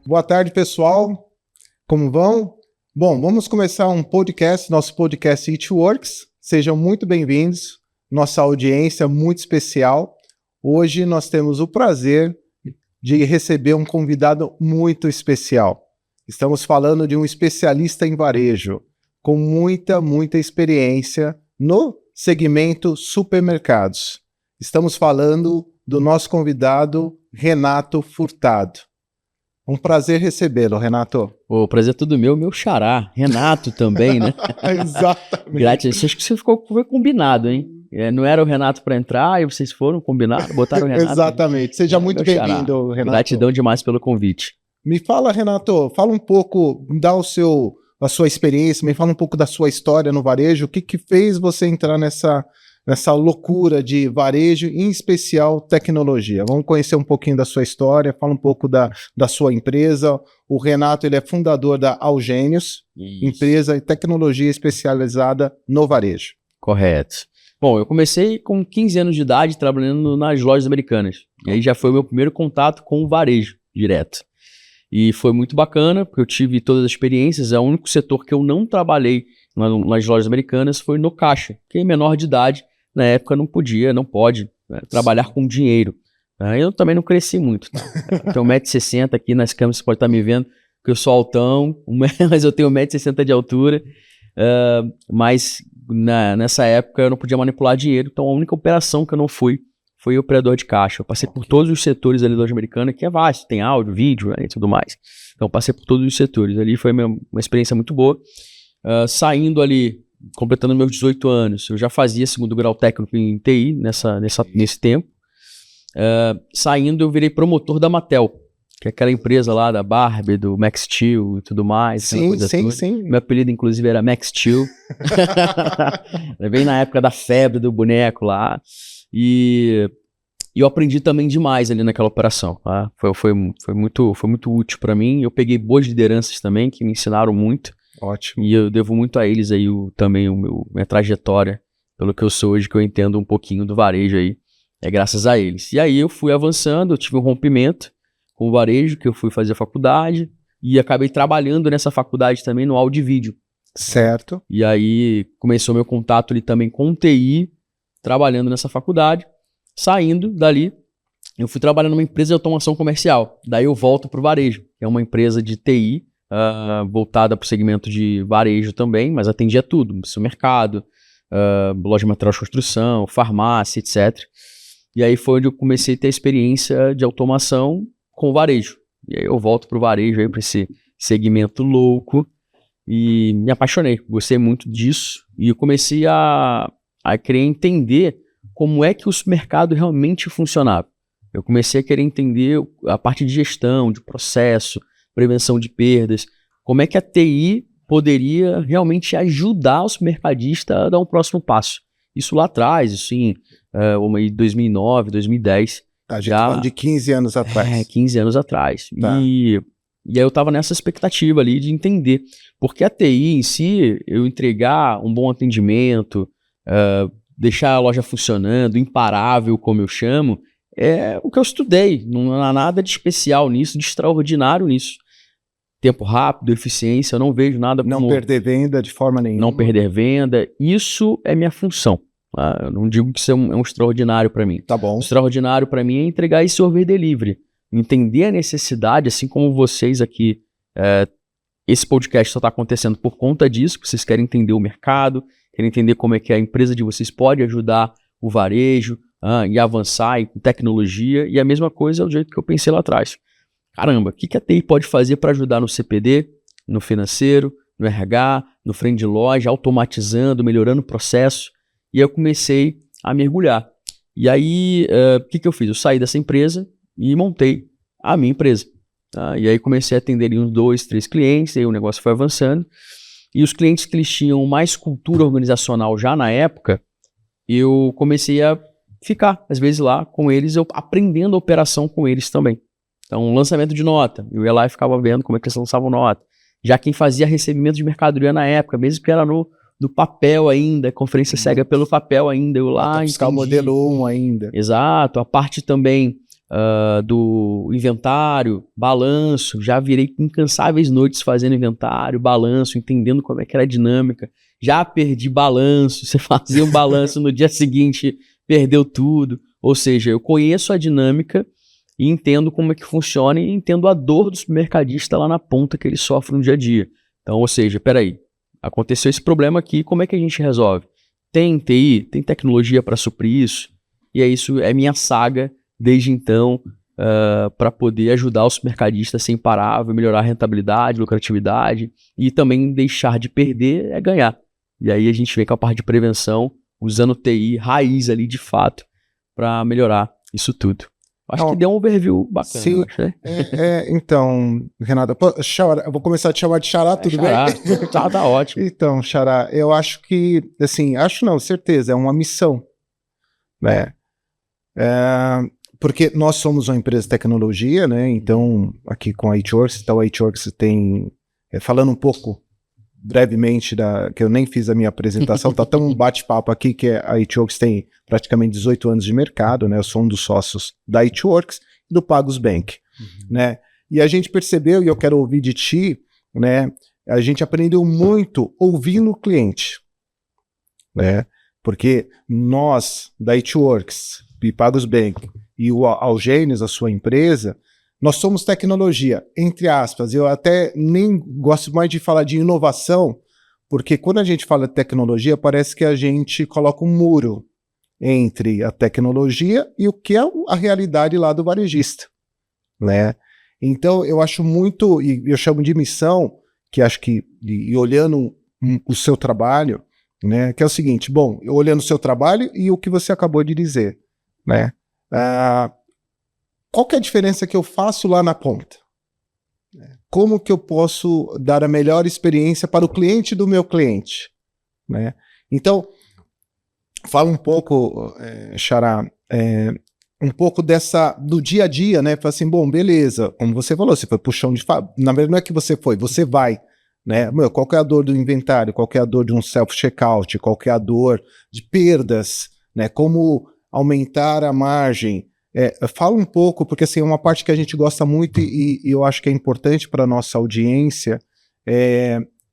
Boa tarde, pessoal. Como vão? Bom, vamos começar um podcast, nosso podcast It Works. Sejam muito bem-vindos, nossa audiência muito especial. Hoje nós temos o prazer de receber um convidado muito especial. Estamos falando de um especialista em varejo, com muita experiência no segmento supermercados. Estamos falando do nosso convidado, Renato Furtado. Um prazer recebê-lo, Renato. O prazer é todo meu xará, Renato também, né? Exatamente. Grátis, acho que você foi combinado, hein? Não era o Renato para entrar e vocês foram combinados, botaram o Renato. Exatamente. Seja muito bem-vindo, Renato. Gratidão demais pelo convite. Me fala, Renato, fala um pouco, dá a sua experiência, me fala um pouco da sua história no varejo, o que fez você entrar nessa loucura de varejo, em especial tecnologia. Vamos conhecer um pouquinho da sua história, fala um pouco da sua empresa. O Renato, ele é fundador da Algênios, empresa de tecnologia especializada no varejo. Correto. Bom, eu comecei com 15 anos de idade trabalhando nas lojas americanas. E aí já foi o meu primeiro contato com o varejo direto. E foi muito bacana, porque eu tive todas as experiências. O único setor que eu não trabalhei nas lojas americanas foi no caixa, que é menor de idade. Na época não pode trabalhar com dinheiro. Eu também não cresci muito. Tá? Eu tenho 1,60 m aqui nas câmeras, você pode estar me vendo, que eu sou altão, mas eu tenho 1,60 m de altura. Mas nessa época eu não podia manipular dinheiro, então a única operação que eu não fui foi operador de caixa. Eu passei por todos os setores ali da loja americana, que é vasto, tem áudio, vídeo e tudo mais. Então passei por todos os setores. Ali foi uma experiência muito boa. Saindo ali, completando meus 18 anos, eu já fazia segundo grau técnico em TI nesse tempo. Saindo, eu virei promotor da Mattel, que é aquela empresa lá da Barbie, do Max Steel e tudo mais. Sim. Meu apelido, inclusive, era Max Steel. Bem na época da febre do boneco lá. E eu aprendi também demais ali naquela operação. Tá? Foi muito útil para mim. Eu peguei boas lideranças também, que me ensinaram muito. Ótimo. E eu devo muito a eles aí também minha trajetória, pelo que eu sou hoje, que eu entendo um pouquinho do varejo aí, é graças a eles. E aí eu fui avançando, eu tive um rompimento com o varejo, que eu fui fazer faculdade, e acabei trabalhando nessa faculdade também no áudio e vídeo. Certo. E aí começou meu contato ali também com TI, trabalhando nessa faculdade. Saindo dali, eu fui trabalhar numa empresa de automação comercial. Daí eu volto para o varejo, que é uma empresa de TI, voltada para o segmento de varejo também, mas atendia tudo, supermercado, loja de material de construção, farmácia, etc. E aí foi onde eu comecei a ter a experiência de automação com o varejo. E aí eu volto para o varejo, para esse segmento louco, e me apaixonei, gostei muito disso, e eu comecei a querer entender como é que o mercado realmente funcionava. Eu comecei a querer entender a parte de gestão, de processo, prevenção de perdas, como é que a TI poderia realmente ajudar o mercadista a dar um próximo passo. Isso lá atrás, assim, em 2009, 2010. A gente falando de 15 anos atrás. 15 anos atrás. Tá. E aí eu estava nessa expectativa ali de entender. Porque a TI em si, eu entregar um bom atendimento, deixar a loja funcionando, imparável, como eu chamo, é o que eu estudei. Não há nada de especial nisso, de extraordinário nisso. Tempo rápido, eficiência, eu não vejo nada como... Não perder venda de forma nenhuma. Não perder venda, isso é minha função. Tá? Eu não digo que isso é um extraordinário para mim. Tá bom. O extraordinário para mim é entregar esse over delivery. Entender a necessidade, assim como vocês aqui, esse podcast só está acontecendo por conta disso, que vocês querem entender o mercado, querem entender como é que a empresa de vocês pode ajudar o varejo e avançar com tecnologia, e a mesma coisa é o jeito que eu pensei lá atrás. Caramba, o que a TI pode fazer para ajudar no CPD, no financeiro, no RH, no frente de loja, automatizando, melhorando o processo? E aí eu comecei a mergulhar. E aí, o que eu fiz? Eu saí dessa empresa e montei a minha empresa. Tá? E aí comecei a atender uns 2, 3 clientes, aí o negócio foi avançando. E os clientes que eles tinham mais cultura organizacional já na época, eu comecei a ficar, às vezes, lá com eles, eu aprendendo a operação com eles também. Então, lançamento de nota, eu ia lá e ficava vendo como é que eles lançavam nota. Já quem fazia recebimento de mercadoria na época, mesmo que era no papel ainda, conferência cega pelo papel ainda, eu lá buscar o modelo 1 ainda. Exato, a parte também do inventário, balanço, já virei incansáveis noites fazendo inventário, balanço, entendendo como é que era a dinâmica. Já perdi balanço, você fazia um balanço no dia seguinte, perdeu tudo. Ou seja, eu conheço a dinâmica e entendo como é que funciona e entendo a dor do supermercadista lá na ponta que ele sofre no dia a dia. Então, ou seja, peraí, aconteceu esse problema aqui, como é que a gente resolve? Tem TI, tem tecnologia para suprir isso? E é isso, é minha saga desde então para poder ajudar o supermercadista a ser imparável, melhorar a rentabilidade, lucratividade e também deixar de perder é ganhar. E aí a gente vem com a parte de prevenção, usando TI raiz ali de fato para melhorar isso tudo. Acho que deu um overview bacana. Sim, acho, né? Então, Renato, eu vou começar a te chamar de Xará, tudo Xará. bem? Tá ótimo. Então, Xará, eu acho que, assim, certeza, é uma missão, né? Porque nós somos uma empresa de tecnologia, né? Então, aqui com a HWorks, então a HWorks tem, falando um pouco brevemente, que eu nem fiz a minha apresentação, tá tão um bate-papo aqui que a HWorks tem praticamente 18 anos de mercado, né? Eu sou um dos sócios da HWorks e do Pagos Bank, né? E a gente percebeu, e eu quero ouvir de ti, né? A gente aprendeu muito ouvindo o cliente, né? Porque nós, da HWorks e Pagos Bank e o Algenis, a sua empresa, nós somos tecnologia, entre aspas. Eu até nem gosto mais de falar de inovação, porque quando a gente fala de tecnologia, parece que a gente coloca um muro entre a tecnologia e o que é a realidade lá do varejista, né? Então, eu acho muito, e eu chamo de missão, que acho que, e olhando o seu trabalho, né, que é o seguinte, bom, olhando o seu trabalho e o que você acabou de dizer, né? Qual que é a diferença que eu faço lá na ponta? Como que eu posso dar a melhor experiência para o cliente do meu cliente, né? Então, fala um pouco, Xará, um pouco do dia a dia, né? Fala assim, bom, beleza, como você falou, você foi pro chão de fábrica. Na verdade, não é que você foi, você vai, né? Qual que é a dor do inventário? Qual que é a dor de um self-checkout? Qual que é a dor de perdas, né? Como aumentar a margem? Fala um pouco, porque assim, é uma parte que a gente gosta muito e eu acho que é importante para a nossa audiência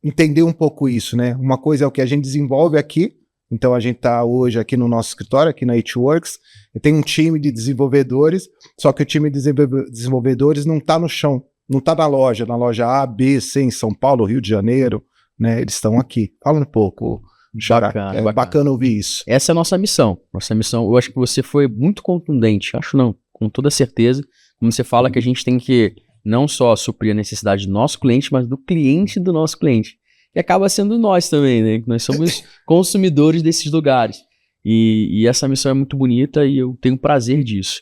entender um pouco isso, né? Uma coisa é o que a gente desenvolve aqui, então a gente está hoje aqui no nosso escritório, aqui na HWorks, tem um time de desenvolvedores, só que o time de desenvolvedores não está no chão, não está na loja A, B, C, em São Paulo, Rio de Janeiro, né? Eles estão aqui. Fala um pouco, Xará. Bacana ouvir isso. Essa é a nossa missão. Nossa missão, eu acho que você foi muito contundente, acho não, com toda certeza, como você fala que a gente tem que não só suprir a necessidade do nosso cliente, mas do cliente do nosso cliente. E acaba sendo nós também, né? Nós somos consumidores desses lugares. E essa missão é muito bonita e eu tenho prazer disso.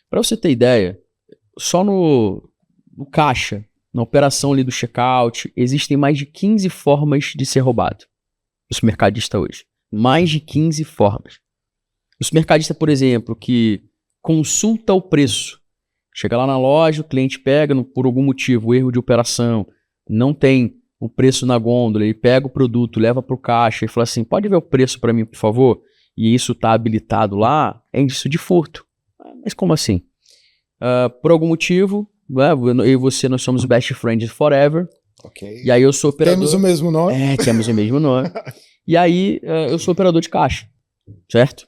Para você ter ideia, só no caixa, na operação ali do checkout, existem mais de 15 formas de ser roubado. O supermercadista hoje. Mais de 15 formas. O supermercadista, por exemplo, que consulta o preço. Chega lá na loja, o cliente pega, por algum motivo, erro de operação, não tem o preço na gôndola, ele pega o produto, leva para o caixa e fala assim, pode ver o preço para mim, por favor? E isso está habilitado lá, é indício de furto. Mas como assim? Por algum motivo, eu e você, nós somos best friends forever. Ok. E aí eu sou operador... Temos o mesmo nome. Temos o mesmo nome. E aí eu sou operador de caixa, certo?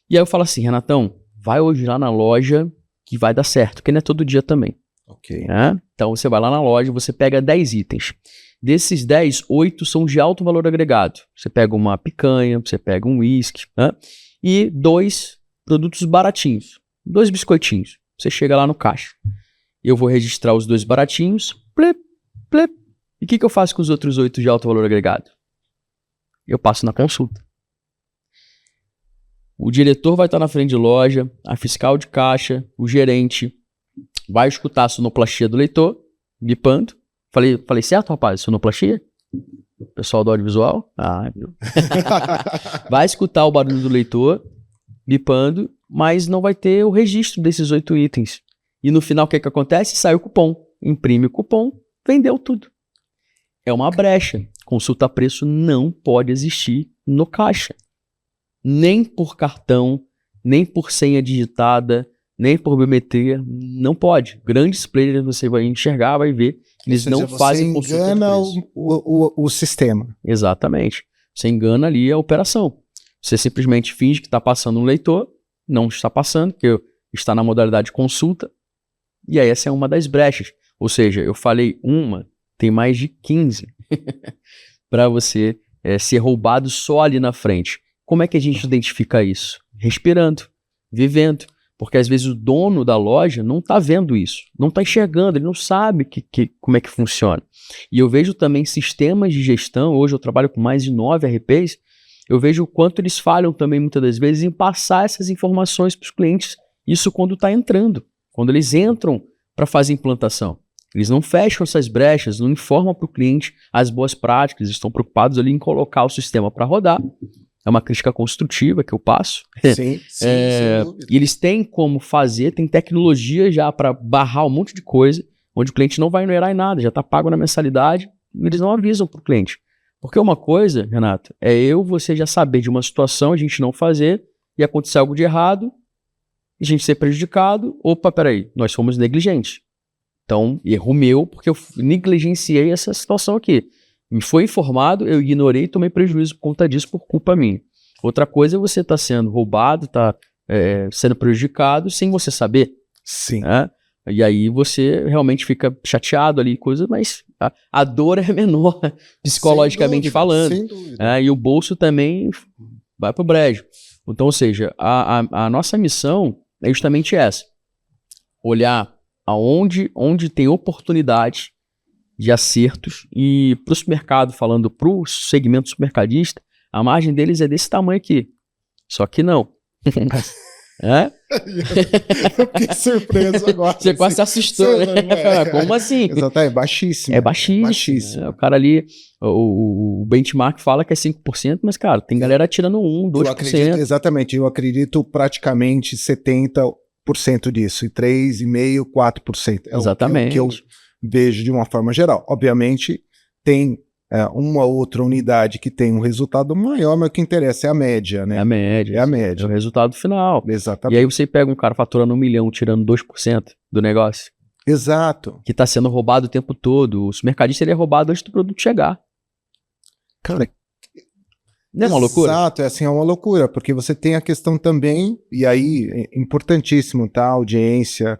E aí eu falo assim, Renatão, vai hoje lá na loja que vai dar certo, porque não é todo dia também. Ok. Né? Então você vai lá na loja, você pega 10 itens. Desses 10, 8 são de alto valor agregado. Você pega uma picanha, você pega um whisky, né? E 2 produtos baratinhos, 2 biscoitinhos. Você chega lá no caixa. Eu vou registrar os 2 baratinhos, plep, plep. E o que eu faço com os outros 8 de alto valor agregado? Eu passo na consulta. O diretor vai estar na frente de loja, a fiscal de caixa, o gerente vai escutar a sonoplastia do leitor, bipando. Falei certo, rapaz? Sonoplastia? Pessoal do audiovisual? Viu? Vai escutar o barulho do leitor bipando, mas não vai ter o registro desses 8 itens. E no final, o que acontece? Sai o cupom. Imprime o cupom, vendeu tudo. É uma brecha. Consulta preço não pode existir no caixa. Nem por cartão, nem por senha digitada, nem por biometria, não pode. Grandes players você vai enxergar, vai ver, eles não fazem consulta de preço. Você engana o sistema. Exatamente. Você engana ali a operação. Você simplesmente finge que está passando um leitor, não está passando, porque está na modalidade consulta, e aí essa é uma das brechas. Ou seja, eu falei uma, tem mais de 15 para você ser roubado só ali na frente. Como é que a gente identifica isso? Respirando, vivendo. Porque às vezes o dono da loja não está vendo isso, não está enxergando, ele não sabe como é que funciona. E eu vejo também sistemas de gestão, hoje eu trabalho com mais de 9 RPs, eu vejo o quanto eles falham também muitas das vezes em passar essas informações para os clientes. Isso quando está entrando, quando eles entram para fazer implantação. Eles não fecham essas brechas, não informam para o cliente as boas práticas, estão preocupados ali em colocar o sistema para rodar. É uma crítica construtiva que eu passo. Sim, sem dúvida. E eles têm como fazer, tem tecnologia já para barrar um monte de coisa, onde o cliente não vai inorar em nada, já está pago na mensalidade, e eles não avisam para o cliente. Porque uma coisa, Renato, é você já saber de uma situação, a gente não fazer, e acontecer algo de errado, a gente ser prejudicado. Opa, peraí, nós fomos negligentes. Então, erro meu, porque eu negligenciei essa situação aqui. Me foi informado, eu ignorei e tomei prejuízo por conta disso, por culpa minha. Outra coisa é você estar sendo roubado, sendo prejudicado sem você saber. Sim. Né? E aí você realmente fica chateado ali, coisa, mas a dor é menor, psicologicamente falando. Sem dúvida. E o bolso também vai pro brejo. Então, ou seja, a nossa missão é justamente essa. Olhar onde tem oportunidade de acertos, e para o supermercado, falando para o segmento supermercadista, a margem deles é desse tamanho aqui. Só que não. Eu fiquei surpreso agora. Você quase se assustou, né? Como assim? Exatamente, é baixíssimo. É baixíssimo. O cara ali, o benchmark fala que é 5%, mas, cara, tem galera tirando 1%, 2%. Exatamente, eu acredito praticamente 70% disso, e 3,5%, 4%. Exatamente. O que eu vejo de uma forma geral. Obviamente, tem uma outra unidade que tem um resultado maior, mas o que interessa é a média, né? É a média. É a média. É o resultado final. Exatamente. E aí você pega um cara faturando 1 milhão, tirando 2% do negócio. Exato. Que está sendo roubado o tempo todo. O supermercadista ele é roubado antes do produto chegar. Cara, não é uma loucura? Exato, é uma loucura, porque você tem a questão também, e aí, é importantíssimo, tá? Audiência.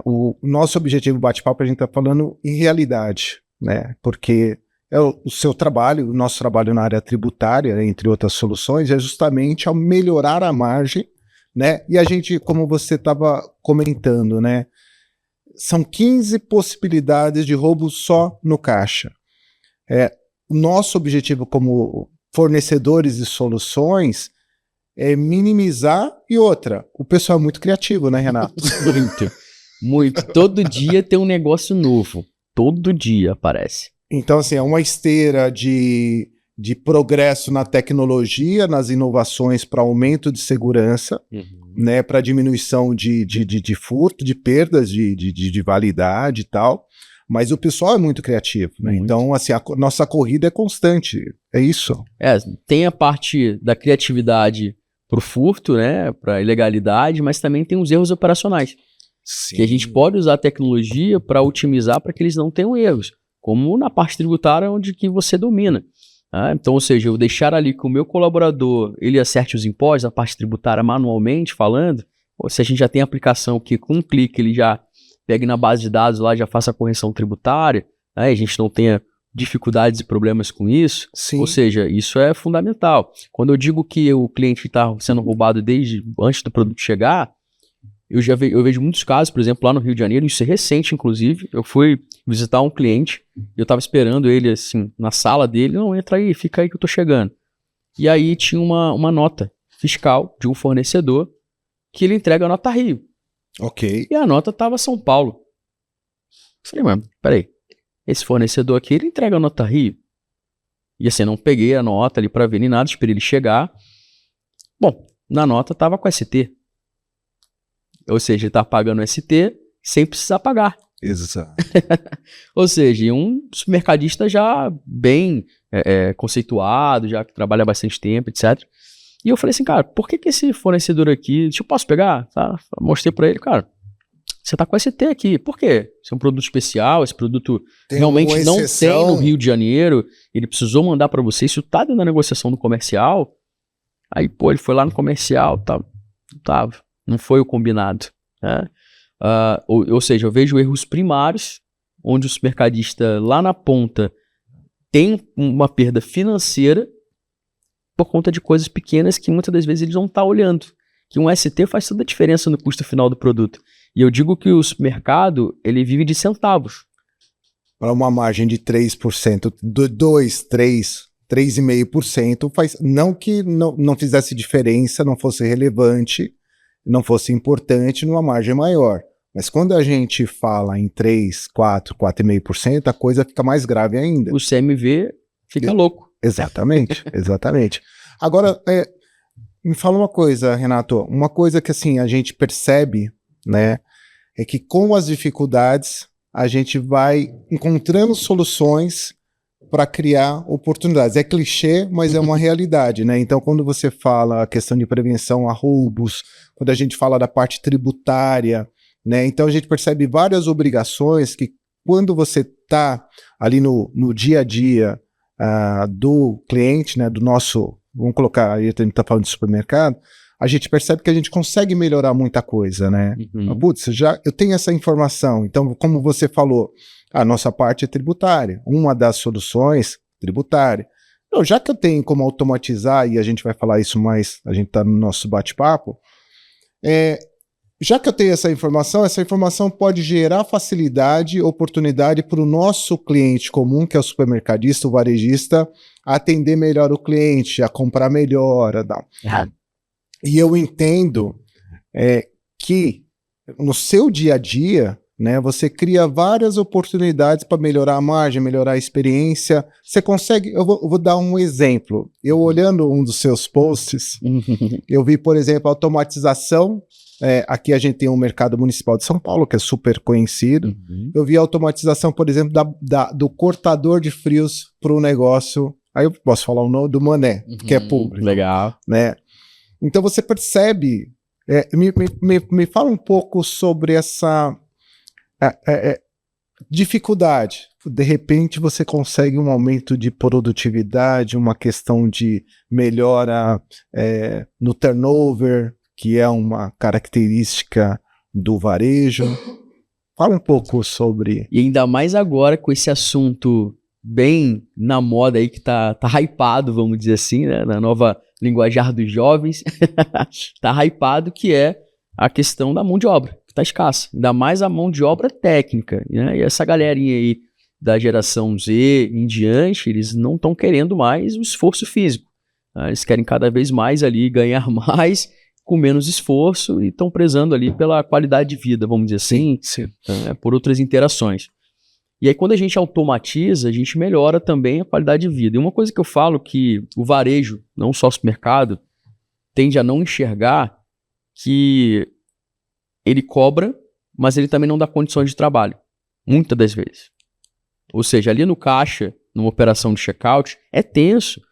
O nosso objetivo bate-papo, a gente está falando em realidade, né? Porque o seu trabalho, o nosso trabalho na área tributária, entre outras soluções, é justamente ao melhorar a margem, né? E a gente, como você estava comentando, né? São 15 possibilidades de roubo só no caixa. O nosso objetivo como fornecedores de soluções é minimizar. E outra, o pessoal é muito criativo, né, Renato? Muito. Todo dia tem um negócio novo. Todo dia aparece. Então, assim, é uma esteira de progresso na tecnologia, nas inovações para aumento de segurança, né, para diminuição de furto, de perdas de validade e tal. Mas o pessoal é muito criativo, né? Muito. Então, assim, a nossa corrida é constante. É isso. Tem a parte da criatividade para o furto, né, para a ilegalidade, mas também tem os erros operacionais. Sim. Que a gente pode usar a tecnologia para otimizar para que eles não tenham erros, como na parte tributária onde que você domina. Então, ou seja, eu deixar ali que o meu colaborador ele acerte os impostos, a parte tributária manualmente falando, ou se a gente já tem aplicação que com um clique ele já pegue na base de dados lá, já faça a correção tributária, a gente não tenha dificuldades e problemas com isso. Sim. Ou seja, isso é fundamental. Quando eu digo que o cliente está sendo roubado desde antes do produto chegar, eu vejo muitos casos, por exemplo, lá no Rio de Janeiro, isso é recente, inclusive. Eu fui visitar um cliente, eu estava esperando ele, assim, na sala dele. Não, entra aí, fica aí que eu tô chegando. E aí tinha uma nota fiscal de um fornecedor que ele entrega a nota Rio. Ok. E a nota tava São Paulo. Eu falei, mano, peraí, esse fornecedor aqui, ele entrega a nota Rio. E assim, eu não peguei a nota ali pra ver nem nada, esperei ele chegar. Bom, na nota estava com ST. Ou seja, ele está pagando ST sem precisar pagar. Exato. Ou seja, um supermercadista já bem conceituado, já que trabalha há bastante tempo, etc. E eu falei assim, cara, por que esse fornecedor aqui, eu posso pegar? Tá? Mostrei para ele, cara, você tá com ST aqui, por quê? Esse é um produto especial, esse produto realmente não tem no Rio de Janeiro, ele precisou mandar para você, isso tá dentro da negociação do comercial. Aí, pô, ele foi lá no comercial, não foi o combinado, né? Ou seja, eu vejo erros primários, onde o supermercadista lá na ponta tem uma perda financeira por conta de coisas pequenas que muitas das vezes eles não estão olhando. Que um ST faz toda a diferença no custo final do produto. E eu digo que o supermercado, ele vive de centavos. Para uma margem de 3%, 2, 3, 3,5%, não que não fizesse diferença, não fosse relevante, não fosse importante numa margem maior. Mas quando a gente fala em 3, 4, 4,5%, a coisa fica mais grave ainda. O CMV fica louco. Exatamente, exatamente. Agora, me fala uma coisa, Renato, uma coisa que assim, a gente percebe, né, é que com as dificuldades a gente vai encontrando soluções para criar oportunidades. É clichê, mas é uma realidade, né? Então, quando você fala a questão de prevenção a roubos, quando a gente fala da parte tributária, né? Então a gente percebe várias obrigações que quando você está ali no dia a dia do cliente, né, do nosso, vamos colocar, aí a gente está falando de supermercado, a gente percebe que a gente consegue melhorar muita coisa, né? Putz, eu tenho essa informação, então como você falou, a nossa parte é tributária, uma das soluções tributária. Então, já que eu tenho como automatizar, e a gente vai falar isso mais, a gente está no nosso bate-papo, já que eu tenho essa informação pode gerar facilidade, oportunidade para o nosso cliente comum, que é o supermercadista, o varejista, a atender melhor o cliente, a comprar melhor. E eu entendo que no seu dia a dia, né, você cria várias oportunidades para melhorar a margem, melhorar a experiência. Você consegue, eu vou dar um exemplo. Eu olhando um dos seus posts, eu vi, por exemplo, a automatização. Aqui a gente tem um mercado municipal de São Paulo, que é super conhecido. Eu vi a automatização, por exemplo, do cortador de frios para o negócio. Aí eu posso falar o nome do Mané, que é público. Legal. Né? Então você percebe, me fala um pouco sobre essa dificuldade. De repente você consegue um aumento de produtividade, uma questão de melhora no turnover, que é uma característica do varejo. Fala um pouco sobre... E ainda mais agora com esse assunto bem na moda aí, que tá hypado, vamos dizer assim, né? Na nova linguajar dos jovens, tá hypado, que é a questão da mão de obra, que tá escassa. Ainda mais a mão de obra técnica, né? E essa galerinha aí da geração Z em diante, eles não estão querendo mais o esforço físico. Né? Eles querem cada vez mais ali ganhar mais com menos esforço e estão prezando ali pela qualidade de vida, vamos dizer assim, por outras interações. E aí quando a gente automatiza, a gente melhora também a qualidade de vida. E uma coisa que eu falo que o varejo, não só o supermercado, tende a não enxergar que ele cobra, mas ele também não dá condições de trabalho, muitas das vezes. Ou seja, ali no caixa, numa operação de checkout, é tenso.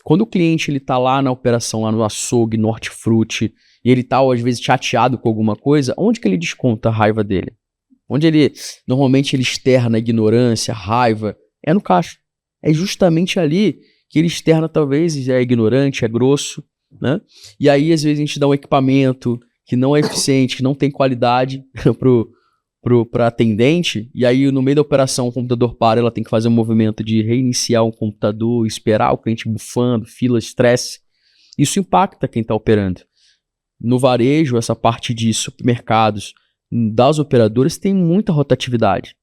Quando o cliente está lá na operação, lá no açougue, no hortifruti, e ele está, às vezes, chateado com alguma coisa, onde que ele desconta a raiva dele? Onde normalmente ele externa a ignorância, a raiva? É no caixa. É justamente ali que ele externa, talvez, é ignorante, é grosso, né? E aí, às vezes, a gente dá um equipamento que não é eficiente, que não tem qualidade para atendente, e aí no meio da operação o computador para, ela tem que fazer um movimento de reiniciar o computador, esperar o cliente bufando, fila, estresse. Isso impacta quem está operando. No varejo, essa parte de supermercados, das operadoras, tem muita rotatividade,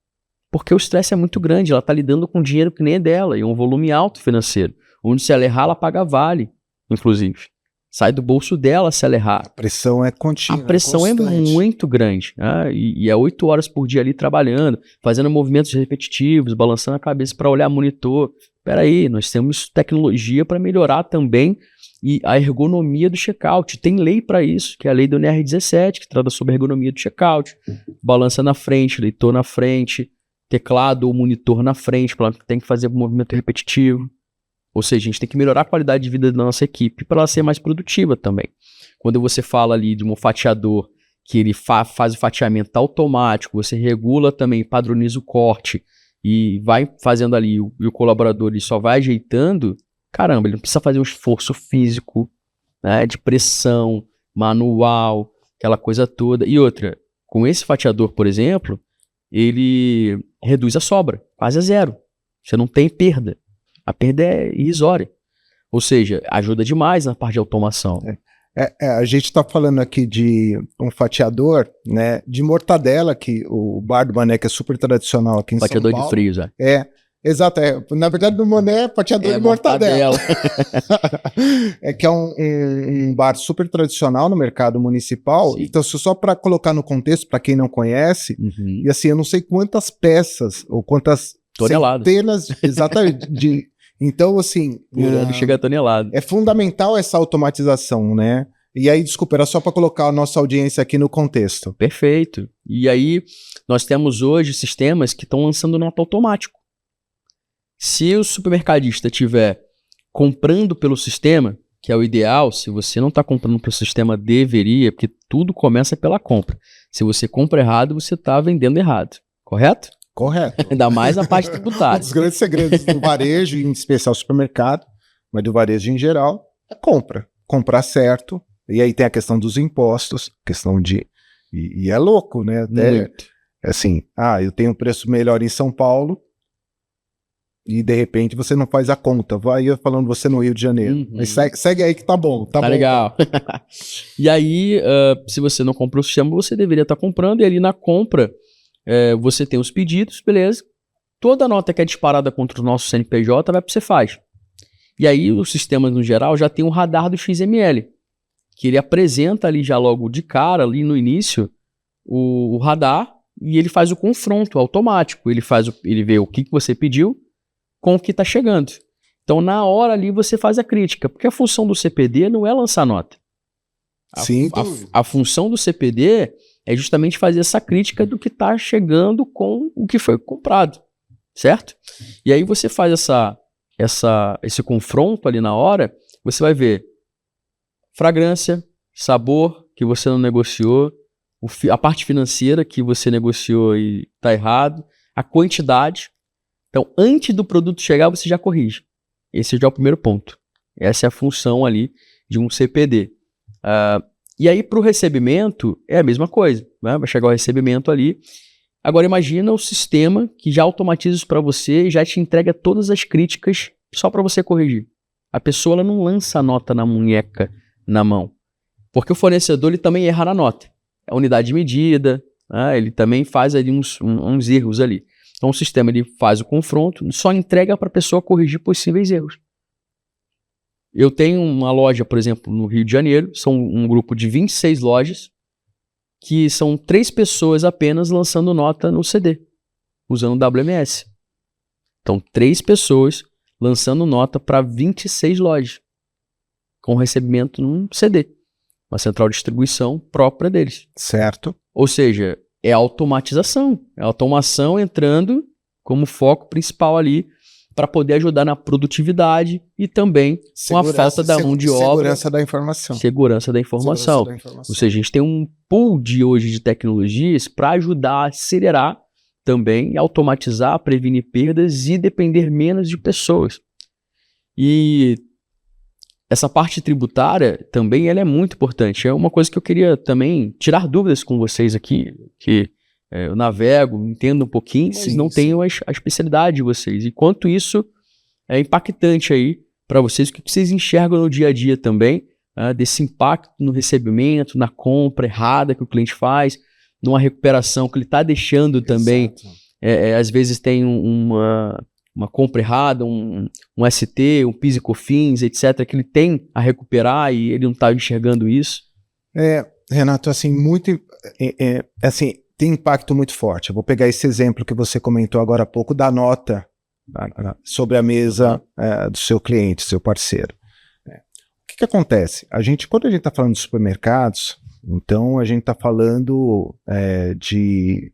porque o estresse é muito grande, ela está lidando com dinheiro que nem é dela, e um volume alto financeiro, onde se ela errar, ela paga vale, inclusive. Sai do bolso dela se ela errar. A pressão é contínua. A pressão é muito grande. Né? E é 8 horas por dia ali trabalhando, fazendo movimentos repetitivos, balançando a cabeça para olhar monitor. Espera aí, nós temos tecnologia para melhorar também e a ergonomia do checkout. Tem lei para isso, que é a lei do NR17, que trata sobre a ergonomia do checkout. Balança na frente, leitor na frente, teclado ou monitor na frente, tem que fazer um movimento repetitivo. Ou seja, a gente tem que melhorar a qualidade de vida da nossa equipe para ela ser mais produtiva também. Quando você fala ali de um fatiador que ele faz o fatiamento automático, você regula também, padroniza o corte e vai fazendo ali, e o colaborador ele só vai ajeitando, caramba, ele não precisa fazer um esforço físico, né, de pressão, manual, aquela coisa toda. E outra, com esse fatiador, por exemplo, ele reduz a sobra, quase a zero. Você não tem perda. A perda é irrisória. Ou seja, ajuda demais na parte de automação. A gente está falando aqui de um fatiador, né, de mortadela, que o bar do Mané, que é super tradicional aqui em São Paulo. Fatiador de frios, Exato. Na verdade, no Mané é fatiador de mortadela. Que é um bar super tradicional no mercado municipal. Sim. Então, só para colocar no contexto, para quem não conhece, e assim, eu não sei quantas peças ou quantas toneladas. Centenas, exatamente, então, assim... Por ano chega a tonelada. É fundamental essa automatização, né? E aí, desculpa, era só para colocar a nossa audiência aqui no contexto. Perfeito. E aí, nós temos hoje sistemas que estão lançando nota automático. Se o supermercadista estiver comprando pelo sistema, que é o ideal, se você não está comprando pelo sistema, deveria, porque tudo começa pela compra. Se você compra errado, você está vendendo errado. Correto? Correto. Ainda mais a parte tributária. Um dos grandes segredos do varejo, em especial supermercado, mas do varejo em geral, é compra. Comprar certo. E aí tem a questão dos impostos, questão de... E é louco, né? Até, assim, eu tenho um preço melhor em São Paulo e de repente você não faz a conta. Vai eu falando você no Rio de Janeiro. Mas segue aí que tá bom. Tá bom, legal. E aí, se você não comprou o sistema, você deveria estar comprando. E ali na compra... você tem os pedidos, beleza. Toda nota que é disparada contra o nosso CNPJ vai para o Cefaz. E aí o sistema, no geral, já tem um radar do XML, que ele apresenta ali já logo de cara, ali no início, o radar, e ele faz o confronto automático. Ele vê o que você pediu com o que está chegando. Então, na hora ali, você faz a crítica, porque a função do CPD não é lançar nota. A função do CPD é justamente fazer essa crítica do que está chegando com o que foi comprado, certo? E aí você faz esse confronto ali na hora, você vai ver fragrância, sabor que você não negociou, a parte financeira que você negociou e está errado, a quantidade. Então, antes do produto chegar, você já corrige. Esse já é o primeiro ponto. Essa é a função ali de um CPD. E aí, para o recebimento, é a mesma coisa, né? Vai chegar o recebimento ali. Agora, imagina o sistema que já automatiza isso para você e já te entrega todas as críticas só para você corrigir. A pessoa ela não lança a nota na munheca, na mão. Porque o fornecedor ele também erra na nota. A unidade de medida, né? Ele também faz ali uns erros ali. Então, o sistema ele faz o confronto e só entrega para a pessoa corrigir possíveis erros. Eu tenho uma loja, por exemplo, no Rio de Janeiro, são um grupo de 26 lojas, que são 3 pessoas apenas lançando nota no CD, usando o WMS. Então, 3 pessoas lançando nota para 26 lojas, com recebimento num CD, uma central de distribuição própria deles. Certo. Ou seja, é automatização, é automação entrando como foco principal ali, para poder ajudar na produtividade e também com a falta da mão de obra. Segurança da informação. Segurança da informação. Ou seja, a gente tem um pool de hoje de tecnologias para ajudar a acelerar também, automatizar, prevenir perdas e depender menos de pessoas. E essa parte tributária também ela é muito importante. É uma coisa que eu queria também tirar dúvidas com vocês aqui, que eu navego, entendo um pouquinho, mas não tenho a especialidade de vocês. E quanto isso é impactante aí para vocês, o que vocês enxergam no dia a dia também, desse impacto no recebimento, na compra errada que o cliente faz, numa recuperação que ele está deixando também. Às vezes tem uma compra errada, um ST, um PIS e COFINS, etc., que ele tem a recuperar e ele não está enxergando isso. Renato, assim, assim, tem impacto muito forte. Eu vou pegar esse exemplo que você comentou agora há pouco da nota sobre a mesa do seu cliente, seu parceiro. O que acontece? Quando a gente está falando de supermercados, então a gente está falando de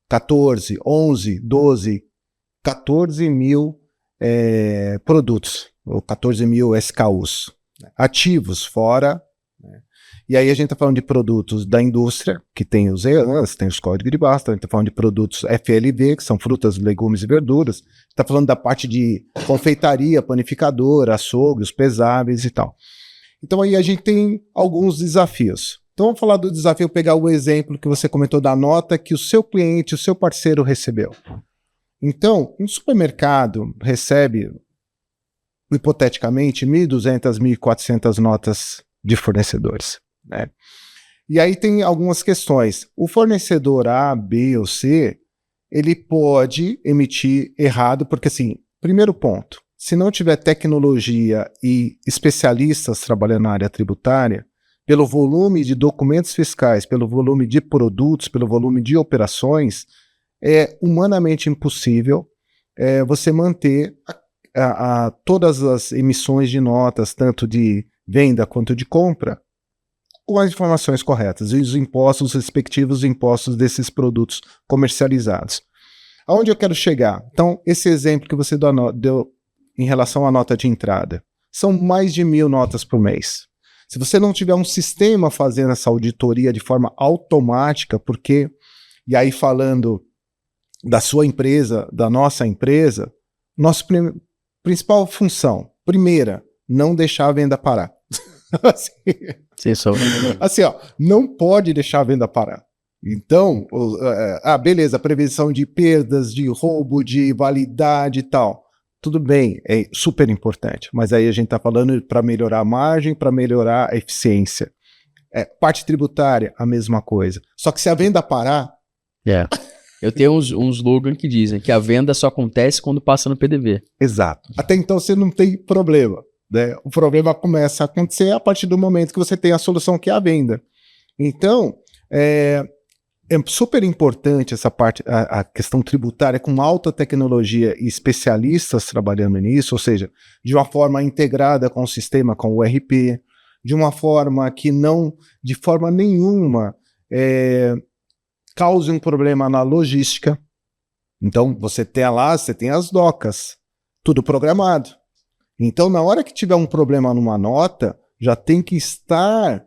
14, 11, 12, 14 mil produtos, ou 14 mil SKUs ativos fora, né? E aí a gente está falando de produtos da indústria, que tem os EANs, tem os códigos de barras, a gente está falando de produtos FLV, que são frutas, legumes e verduras, está falando da parte de confeitaria, panificadora, açougue, os pesáveis e tal. Então aí a gente tem alguns desafios. Então vamos falar do desafio, pegar o exemplo que você comentou da nota que o seu cliente, o seu parceiro recebeu. Então, um supermercado recebe, hipoteticamente, 1.200, 1.400 notas de fornecedores, né? E aí tem algumas questões. O fornecedor A, B ou C, ele pode emitir errado, porque assim, primeiro ponto, se não tiver tecnologia e especialistas trabalhando na área tributária, pelo volume de documentos fiscais, pelo volume de produtos, pelo volume de operações, é humanamente impossível você manter todas as emissões de notas, tanto de venda quanto de compra, com as informações corretas e os impostos, os respectivos impostos desses produtos comercializados. Aonde eu quero chegar? Então, esse exemplo que você deu em relação à nota de entrada, são mais de 1.000 notas por mês. Se você não tiver um sistema fazendo essa auditoria de forma automática, porque, e aí falando da sua empresa, da nossa empresa, nossa principal função, primeira, não deixar a venda parar. Assim, ó, não pode deixar a venda parar. Então, beleza, prevenção de perdas, de roubo, de validade e tal. Tudo bem, é super importante, mas aí a gente está falando para melhorar a margem, para melhorar a eficiência. Parte tributária, a mesma coisa. Só que se a venda parar... Eu tenho uns slogans que dizem que a venda só acontece quando passa no PDV. Exato. Até então você não tem problema, né? O problema começa a acontecer a partir do momento que você tem a solução que é a venda. Então, é super importante essa parte, a questão tributária com alta tecnologia e especialistas trabalhando nisso, ou seja, de uma forma integrada com o sistema, com o ERP, de uma forma que não, de forma nenhuma, cause um problema na logística. Então, você tem as docas, tudo programado. Então, na hora que tiver um problema numa nota, já tem que estar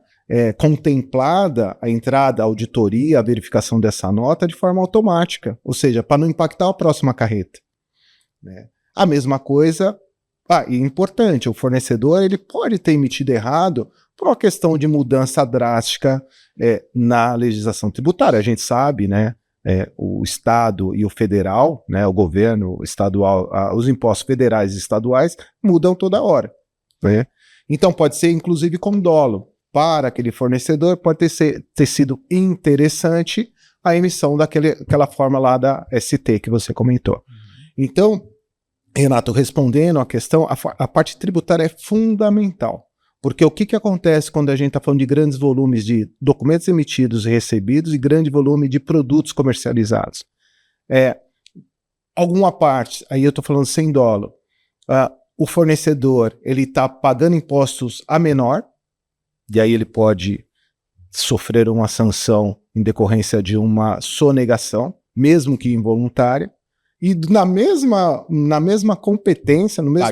contemplada a entrada, a auditoria, a verificação dessa nota de forma automática, ou seja, para não impactar a próxima carreta, né? A mesma coisa, e importante, o fornecedor ele pode ter emitido errado por uma questão de mudança drástica na legislação tributária. A gente sabe, né, o Estado e o federal, né, o governo estadual, os impostos federais e estaduais mudam toda hora, né? Então pode ser inclusive com dolo. Para aquele fornecedor pode ter sido interessante a emissão daquela forma lá da ST que você comentou. Então, Renato, respondendo a questão, a parte tributária é fundamental. Porque o que acontece quando a gente está falando de grandes volumes de documentos emitidos e recebidos e grande volume de produtos comercializados? Alguma parte, aí eu estou falando sem dolo, o fornecedor ele está pagando impostos a menor, e aí ele pode sofrer uma sanção em decorrência de uma sonegação, mesmo que involuntária, e na mesma competência, no mesmo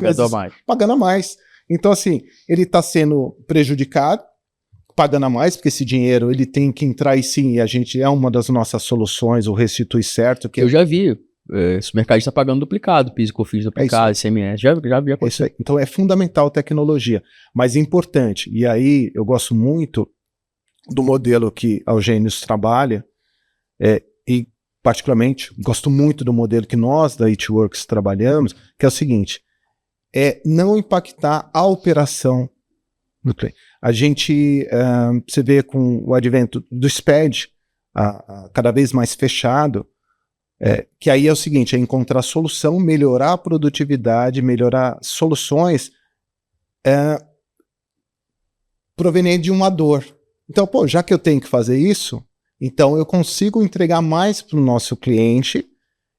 pagando a mais. Então, assim, ele está sendo prejudicado, pagando a mais, porque esse dinheiro ele tem que entrar, e sim, a gente uma das nossas soluções, o Restitui Certo. Que eu já vi, esse mercado está pagando duplicado, PIS e COFINS duplicado, ICMS, já vi a coisa. Então é fundamental a tecnologia, mas importante, e aí eu gosto muito do modelo que a Eugênios trabalha, e particularmente gosto muito do modelo que nós da It Works trabalhamos, que é o seguinte, não impactar a operação do cliente. A gente, você vê com o advento do SPED, cada vez mais fechado, que aí é o seguinte, encontrar solução, melhorar a produtividade, melhorar soluções provenientes de uma dor. Então, já que eu tenho que fazer isso, então eu consigo entregar mais para o nosso cliente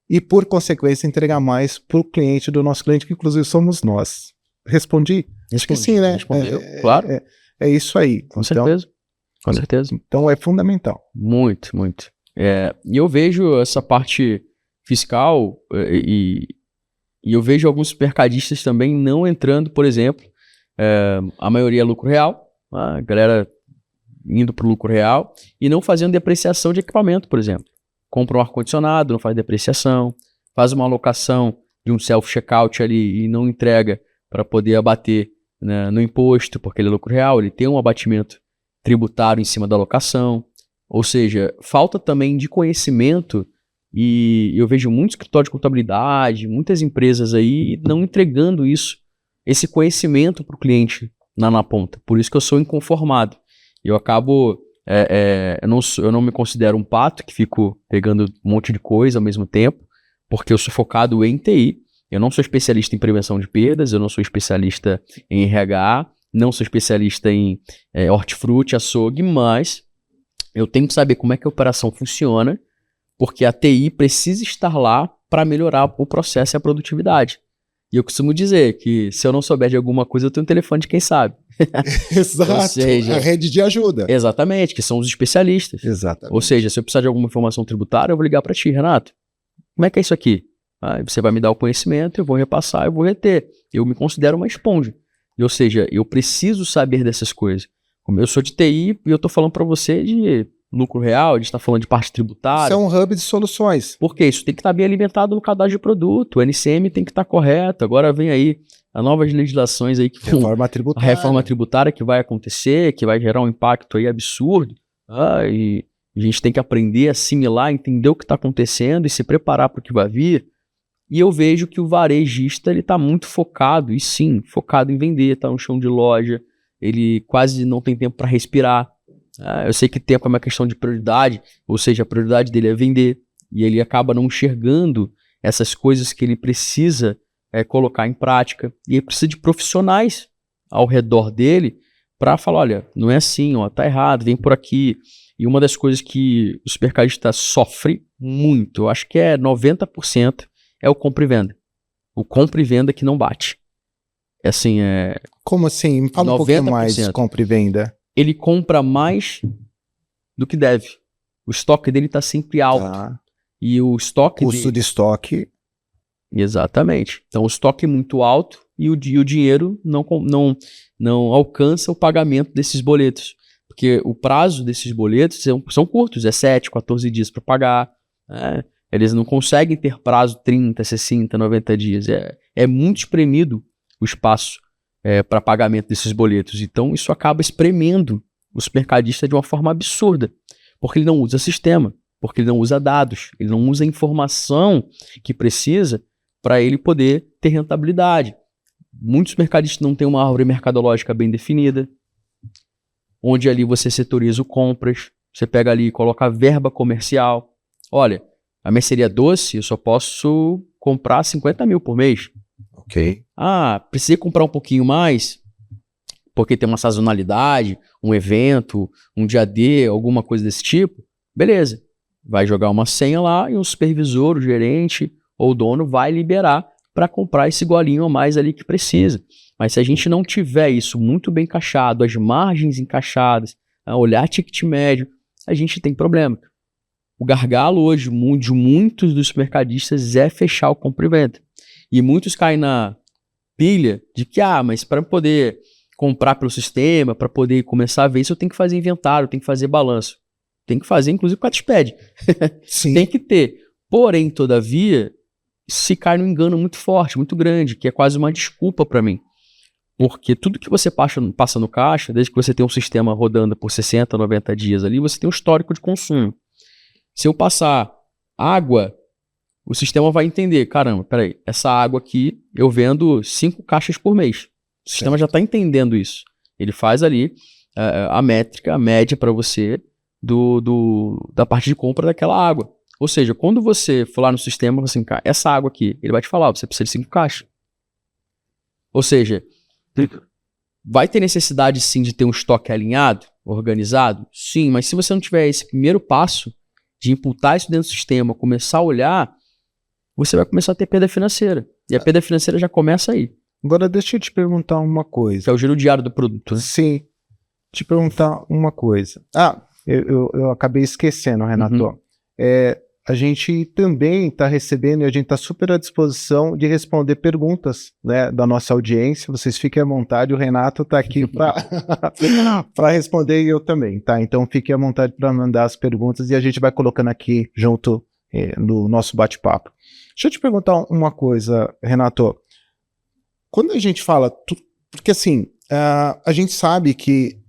e, por consequência, entregar mais para o cliente do nosso cliente, que inclusive somos nós. Respondi? Acho que sim, né? Respondeu, claro. É isso aí. Com certeza. Com certeza. Então é fundamental. Muito, muito. E eu vejo essa parte fiscal e eu vejo alguns mercadistas também não entrando, por exemplo, a maioria é lucro real, a galera indo para o lucro real e não fazendo depreciação de equipamento, por exemplo. Compra um ar-condicionado, não faz depreciação, faz uma alocação de um self-checkout ali e não entrega para poder abater, né, no imposto, porque ele é lucro real, ele tem um abatimento tributário em cima da alocação. Ou seja, falta também de conhecimento e eu vejo muito escritório de contabilidade, muitas empresas aí não entregando esse conhecimento para o cliente na ponta. Por isso que eu sou inconformado. Eu acabo, eu não me considero um pato que fico pegando um monte de coisa ao mesmo tempo, porque eu sou focado em TI. Eu não sou especialista em prevenção de perdas, eu não sou especialista em RH, não sou especialista em hortifruti, açougue, mas eu tenho que saber como é que a operação funciona, porque a TI precisa estar lá para melhorar o processo e a produtividade. E eu costumo dizer que se eu não souber de alguma coisa, eu tenho um telefone de quem sabe. Exato, ou seja, a rede de ajuda. Exatamente, que são os especialistas. Exatamente. Ou seja, se eu precisar de alguma informação tributária, eu vou ligar para ti, Renato. Como é que é isso aqui? Você vai me dar o conhecimento, eu vou repassar, eu vou reter. Eu me considero uma esponja. Ou seja, eu preciso saber dessas coisas. Como eu sou de TI e eu estou falando para você de lucro real, a gente está falando de parte tributária. Isso é um hub de soluções. Porque isso tem que estar bem alimentado no cadastro de produto, o NCM tem que estar correto. Agora vem aí as novas legislações aí que reforma tributária. A reforma tributária que vai acontecer, que vai gerar um impacto aí absurdo. E a gente tem que aprender a assimilar, entender o que está acontecendo e se preparar para o que vai vir. E eu vejo que o varejista ele está muito focado, e sim, focado em vender, está no chão de loja, ele quase não tem tempo para respirar. Eu sei que tempo é uma questão de prioridade, ou seja, a prioridade dele é vender, e ele acaba não enxergando essas coisas que ele precisa colocar em prática, e ele precisa de profissionais ao redor dele para falar, olha, não é assim, ó, tá errado, vem por aqui. E uma das coisas que o supermercadista sofre muito, eu acho que é 90%, é o compra e venda. O compra e venda que não bate. Assim, Como assim? Me fala 90%. Um pouquinho mais de compra e venda. Ele compra mais do que deve. O estoque dele está sempre alto. Tá. E o estoque custo de estoque. Exatamente. Então, o estoque é muito alto e o dinheiro não alcança o pagamento desses boletos. Porque o prazo desses boletos são curtos, 7, 14 dias para pagar. Eles não conseguem ter prazo 30, 60, 90 dias. É muito espremido o espaço para pagamento desses boletos. Então, isso acaba espremendo o supermercadista de uma forma absurda. Porque ele não usa sistema, porque ele não usa dados, ele não usa a informação que precisa para ele poder ter rentabilidade. Muitos mercadistas não têm uma árvore mercadológica bem definida, onde ali você setoriza o compras, você pega ali e coloca a verba comercial. Olha, a mercearia doce eu só posso comprar 50 mil por mês. Ok. Precisei comprar um pouquinho mais, porque tem uma sazonalidade, um evento, um dia D, alguma coisa desse tipo. Beleza. Vai jogar uma senha lá e um supervisor, o gerente ou o dono vai liberar para comprar esse golinho a mais ali que precisa. Mas se a gente não tiver isso muito bem encaixado, as margens encaixadas, olhar ticket médio, a gente tem problema. O gargalo hoje de muitos dos mercadistas é fechar o compra e venda. E muitos caem na pilha de que, mas para poder comprar pelo sistema, para poder começar a ver isso, eu tenho que fazer inventário, eu tenho que fazer balanço. Tem que fazer, inclusive, com a TISPED. Sim. Tem que ter. Porém, todavia, se cai num engano muito forte, muito grande, que é quase uma desculpa para mim. Porque tudo que você passa no caixa, desde que você tem um sistema rodando por 60, 90 dias ali, você tem um histórico de consumo. Se eu passar água, o sistema vai entender, caramba, peraí, essa água aqui eu vendo 5 caixas por mês. O sistema já está entendendo isso. Ele faz ali a métrica, a média para você da parte de compra daquela água. Ou seja, quando você for lá no sistema, assim, cara, essa água aqui, ele vai te falar, você precisa de 5 caixas. Ou seja, vai ter necessidade sim de ter um estoque alinhado, organizado? Sim, mas se você não tiver esse primeiro passo de imputar isso dentro do sistema, começar a olhar, você vai começar a ter perda financeira. E a perda financeira já começa aí. Agora deixa eu te perguntar uma Que coisa. é o giro diário do produto, né? Sim, te perguntar uma coisa. Eu acabei esquecendo, Renato. A gente também está recebendo e a gente está super à disposição de responder perguntas, né, da nossa audiência. Vocês fiquem à vontade, o Renato está aqui para responder e eu também, tá? Então fiquem à vontade para mandar as perguntas e a gente vai colocando aqui junto no nosso bate-papo. Deixa eu te perguntar uma coisa, Renato. Quando a gente fala, porque assim, a gente sabe que,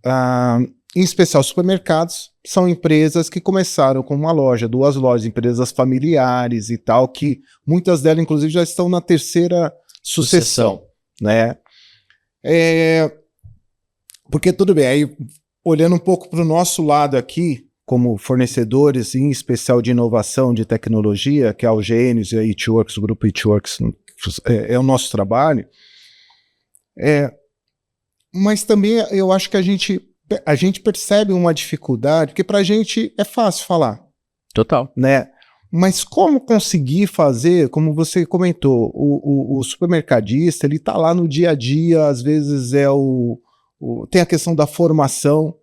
em especial supermercados, são empresas que começaram com uma loja, 2 lojas, empresas familiares e tal, que muitas delas, inclusive, já estão na terceira sucessão, né? Porque tudo bem, aí olhando um pouco para o nosso lado aqui, como fornecedores, em especial de inovação, de tecnologia, que é o Gênios e a It-Works, o grupo It-Works, é o nosso trabalho, mas também eu acho que a gente percebe uma dificuldade, porque para a gente é fácil falar. Total. Né? Mas como conseguir fazer, como você comentou, o supermercadista, ele está lá no dia a dia, às vezes tem a questão da formação.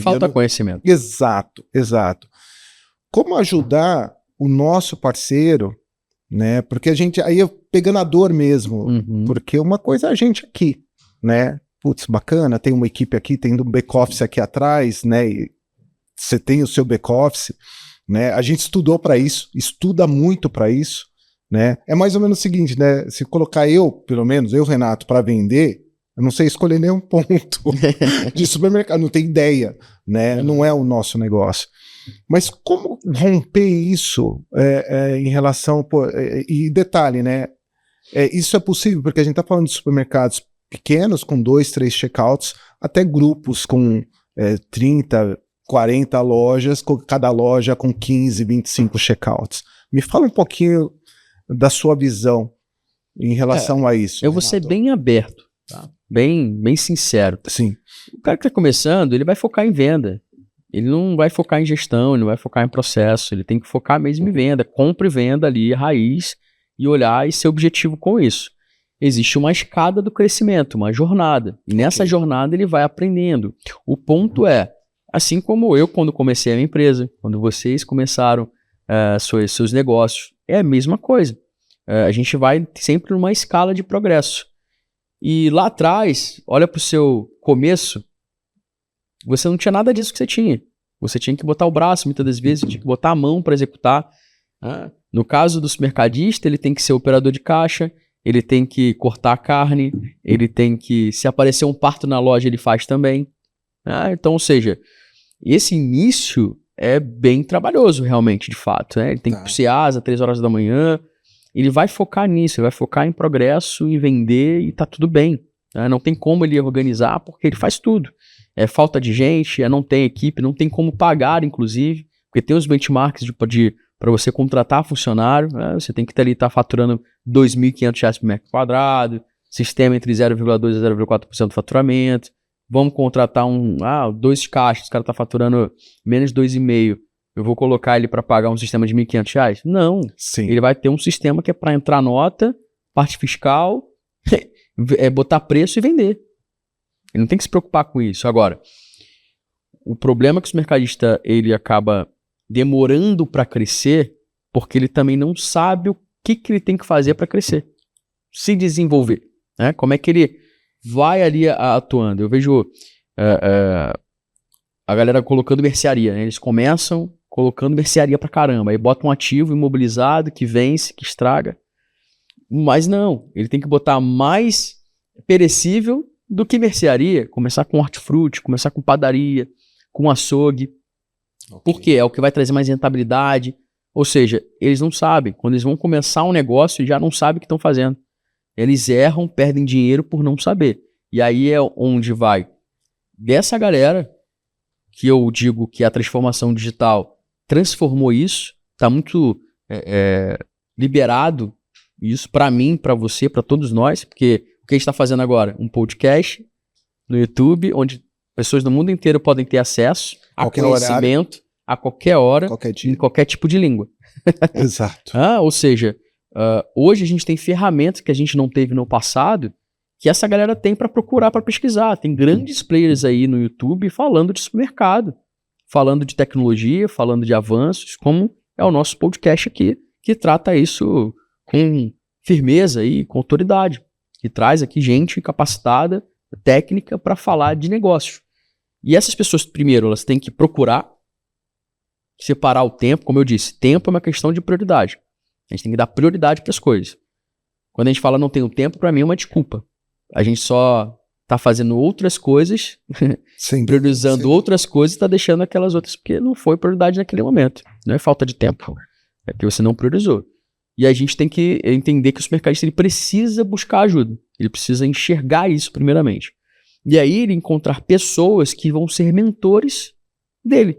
Falta conhecimento. Exato. Como ajudar o nosso parceiro, né? Porque a gente, aí pegando a dor mesmo, porque uma coisa é a gente aqui, né? Putz, bacana, tem uma equipe aqui, tem um back-office aqui atrás, né? E você tem o seu back-office, né? A gente estudou para isso, estuda muito para isso, né? É mais ou menos o seguinte, né? Se colocar pelo menos eu, Renato, para vender, eu não sei escolher nenhum ponto de supermercado, não tenho ideia, né? Não é o nosso negócio. Mas como romper isso em relação... e detalhe, né? Isso é possível, porque a gente está falando de supermercados pequenos, com 2, 3 checkouts, até grupos com 30, 40 lojas, cada loja com 15, 25 checkouts. Me fala um pouquinho da sua visão em relação a isso. Eu vou ser bem aberto, tá? Bem sincero. Sim. O cara que está começando, ele vai focar em venda. Ele não vai focar em gestão, ele não vai focar em processo, ele tem que focar mesmo em venda. Compra e venda ali, raiz, e olhar e ser objetivo com isso. Existe uma escada do crescimento, uma jornada. E nessa jornada ele vai aprendendo. O ponto é, assim como eu quando comecei a minha empresa, quando vocês começaram seus negócios, é a mesma coisa. A gente vai sempre numa escala de progresso. E lá atrás, olha para o seu começo, você não tinha nada disso que você tinha. Você tinha que botar o braço muitas das vezes, tinha que botar a mão para executar. No caso do supermercadista, ele tem que ser operador de caixa, ele tem que cortar a carne, ele tem que, se aparecer um parto na loja, ele faz também. Então, ou seja, esse início é bem trabalhoso realmente, de fato. Né? Ele tem que ser asa, 3 horas da manhã, ele vai focar nisso, ele vai focar em progresso, em vender e tá tudo bem. Né? Não tem como ele organizar porque ele faz tudo. É falta de gente, não tem equipe, não tem como pagar, inclusive, porque tem os benchmarks para você contratar funcionário, né? Você tem que estar faturando R$ 2.500 por metro quadrado, sistema entre 0,2% e 0,4% do faturamento. Vamos contratar 2 caixas, o cara está faturando menos 2,5%. Eu vou colocar ele para pagar um sistema de R$ 1.500? Não. Sim. Ele vai ter um sistema que é para entrar nota, parte fiscal, botar preço e vender. Ele não tem que se preocupar com isso. Agora, o problema é que o mercadista ele acaba demorando para crescer porque ele também não sabe o que ele tem que fazer para crescer, se desenvolver. Né? Como é que ele vai ali atuando? Eu vejo a galera colocando mercearia. Né? Eles começam colocando mercearia para caramba. Aí bota um ativo imobilizado que vence, que estraga. Mas não, ele tem que botar mais perecível do que mercearia. Começar com hortifruti, começar com padaria, com açougue. Porque é o que vai trazer mais rentabilidade. Ou seja, eles não sabem. Quando eles vão começar um negócio, já não sabem o que estão fazendo. Eles erram, perdem dinheiro por não saber. E aí é onde vai dessa galera, que eu digo que a transformação digital transformou isso. Está muito liberado isso para mim, para você, para todos nós. Porque o que a gente está fazendo agora? Um podcast no YouTube, onde pessoas do mundo inteiro podem ter acesso a conhecimento horário, a qualquer hora, em qualquer tipo de língua. Exato. Ou seja, hoje a gente tem ferramentas que a gente não teve no passado que essa galera tem para procurar, para pesquisar. Tem grandes players aí no YouTube falando de supermercado, falando de tecnologia, falando de avanços, como é o nosso podcast aqui, que trata isso com firmeza e com autoridade, que traz aqui gente capacitada, técnica, para falar de negócios. E essas pessoas, primeiro, elas têm que procurar separar o tempo. Como eu disse, tempo é uma questão de prioridade. A gente tem que dar prioridade para as coisas. Quando a gente fala não tenho tempo, para mim é uma desculpa. A gente só tá fazendo outras coisas, priorizando outras coisas e tá deixando aquelas outras porque não foi prioridade naquele momento. Não é falta de tempo, é porque você não priorizou. E a gente tem que entender que o mercadista ele precisa buscar ajuda. Ele precisa enxergar isso primeiramente. E aí ele encontrar pessoas que vão ser mentores dele.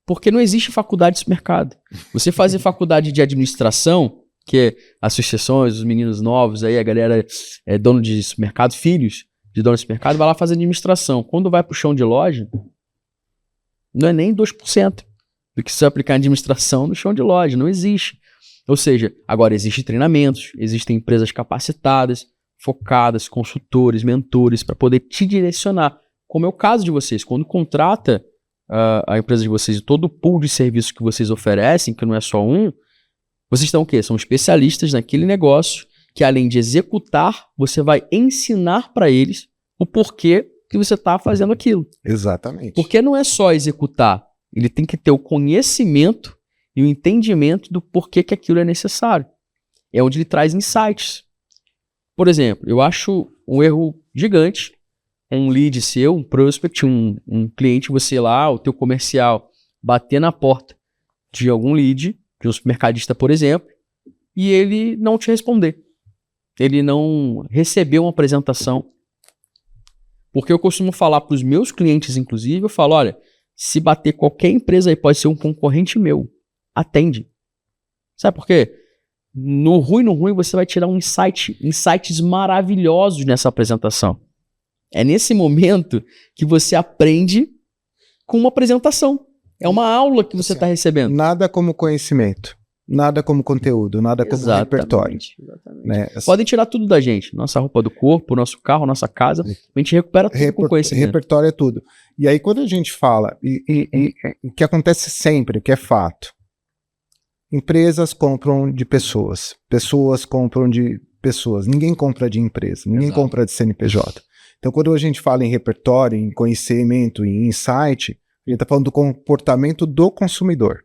Porque não existe faculdade de supermercado. Você fazer faculdade de administração, que é associações, os meninos novos, aí a galera é dono de supermercado, filhos de dono de supermercado, vai lá fazer administração. Quando vai pro chão de loja, não é nem 2% do que se aplicar em administração no chão de loja. Não existe. Ou seja, agora existem treinamentos, existem empresas capacitadas, focadas, consultores, mentores, para poder te direcionar. Como é o caso de vocês. Quando contrata a empresa de vocês e todo o pool de serviços que vocês oferecem, que não é só um, vocês estão o quê? São especialistas naquele negócio que, além de executar, você vai ensinar para eles o porquê que você está fazendo aquilo. Exatamente. Porque não é só executar, ele tem que ter o conhecimento e o entendimento do porquê que aquilo é necessário. É onde ele traz insights. Por exemplo, eu acho um erro gigante um lead seu, um prospect, um cliente, você lá, o teu comercial, bater na porta de algum lead, de um supermercadista, por exemplo, e ele não te responder. Ele não recebeu uma apresentação. Porque eu costumo falar para os meus clientes, inclusive, eu falo, olha, se bater qualquer empresa aí, pode ser um concorrente meu, atende. Sabe por quê? No ruim, você vai tirar insights maravilhosos nessa apresentação. É nesse momento que você aprende com uma apresentação. É uma aula que você está recebendo. Nada como conhecimento, nada como conteúdo, nada como repertório. Exatamente. Né? Podem tirar tudo da gente. Nossa roupa do corpo, nosso carro, nossa casa. A gente recupera tudo com conhecimento. Repertório é tudo. E aí quando a gente fala, o que acontece sempre, que é fato, empresas compram de pessoas, pessoas compram de pessoas, ninguém compra de empresa, ninguém compra de CNPJ. Então, quando a gente fala em repertório, em conhecimento, em insight, a gente está falando do comportamento do consumidor.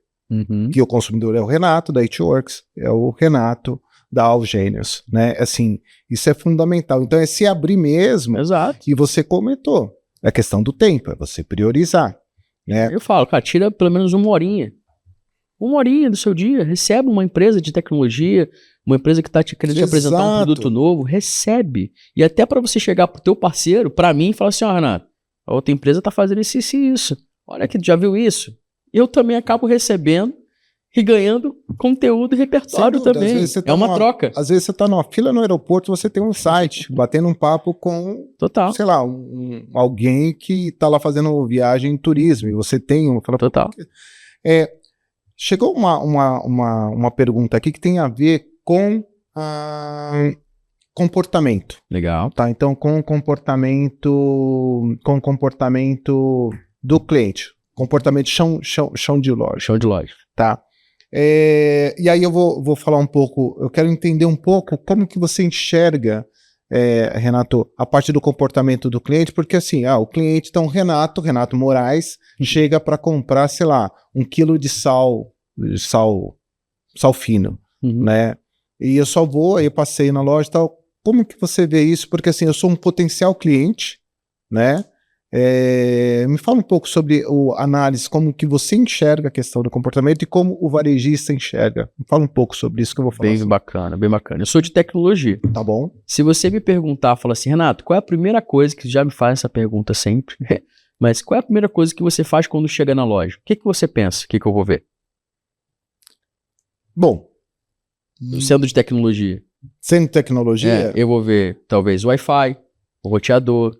Que o consumidor é o Renato, da It-Works, é o Renato, da Algenius, né? Assim, isso é fundamental. Então, é se abrir mesmo. Exato. E você comentou, é a questão do tempo, é você priorizar. Né? Eu falo, cara, tira pelo menos uma horinha. Uma horinha do seu dia, recebe uma empresa de tecnologia, uma empresa que está te querendo te apresentar um produto novo, recebe. E até para você chegar pro teu parceiro, para mim, e falar assim, ó, Renato, a outra empresa está fazendo isso e isso. Olha aqui, já viu isso? Eu também acabo recebendo e ganhando conteúdo e repertório também. É uma troca. Às vezes você está numa fila no aeroporto, você tem um site, batendo um papo com, sei lá, alguém que está lá fazendo viagem em turismo, e você tem um... Total. Chegou uma pergunta aqui que tem a ver com comportamento. Legal. Tá? Então, com o comportamento do cliente. Comportamento chão de loja. Chão de loja. Tá? E aí eu vou falar um pouco, eu quero entender um pouco como que você enxerga, Renato, a parte do comportamento do cliente, porque assim, o cliente, então Renato Moraes, chega para comprar, sei lá, 1 quilo de sal fino, né? E eu só aí eu passei na loja e tal. Como que você vê isso? Porque assim, eu sou um potencial cliente, né? Me fala um pouco sobre a análise, como que você enxerga a questão do comportamento e como o varejista enxerga. Me fala um pouco sobre isso que eu vou falar. Bem bacana, bem bacana. Eu sou de tecnologia. Tá bom. Se você me perguntar, fala assim, Renato, qual é a primeira coisa, que já me faz essa pergunta sempre, mas qual é a primeira coisa que você faz quando chega na loja? O que você pensa? O que eu vou ver? Bom, sendo de tecnologia. Sendo tecnologia? Eu vou ver talvez o Wi-Fi, o roteador,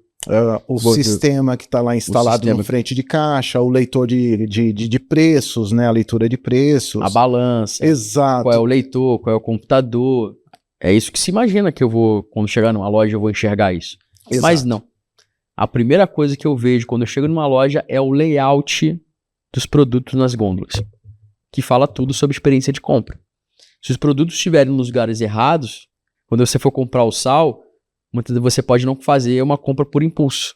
o sistema que está lá instalado na frente de caixa, o leitor de preços, né? A leitura de preços. A balança. Exato. Qual é o leitor, qual é o computador. É isso que se imagina que eu vou, quando chegar numa loja, eu vou enxergar isso. Exato. Mas não. A primeira coisa que eu vejo quando eu chego numa loja é o layout dos produtos nas gôndolas, que fala tudo sobre experiência de compra. Se os produtos estiverem nos lugares errados, quando você for comprar o sal, muitas vezes você pode não fazer uma compra por impulso.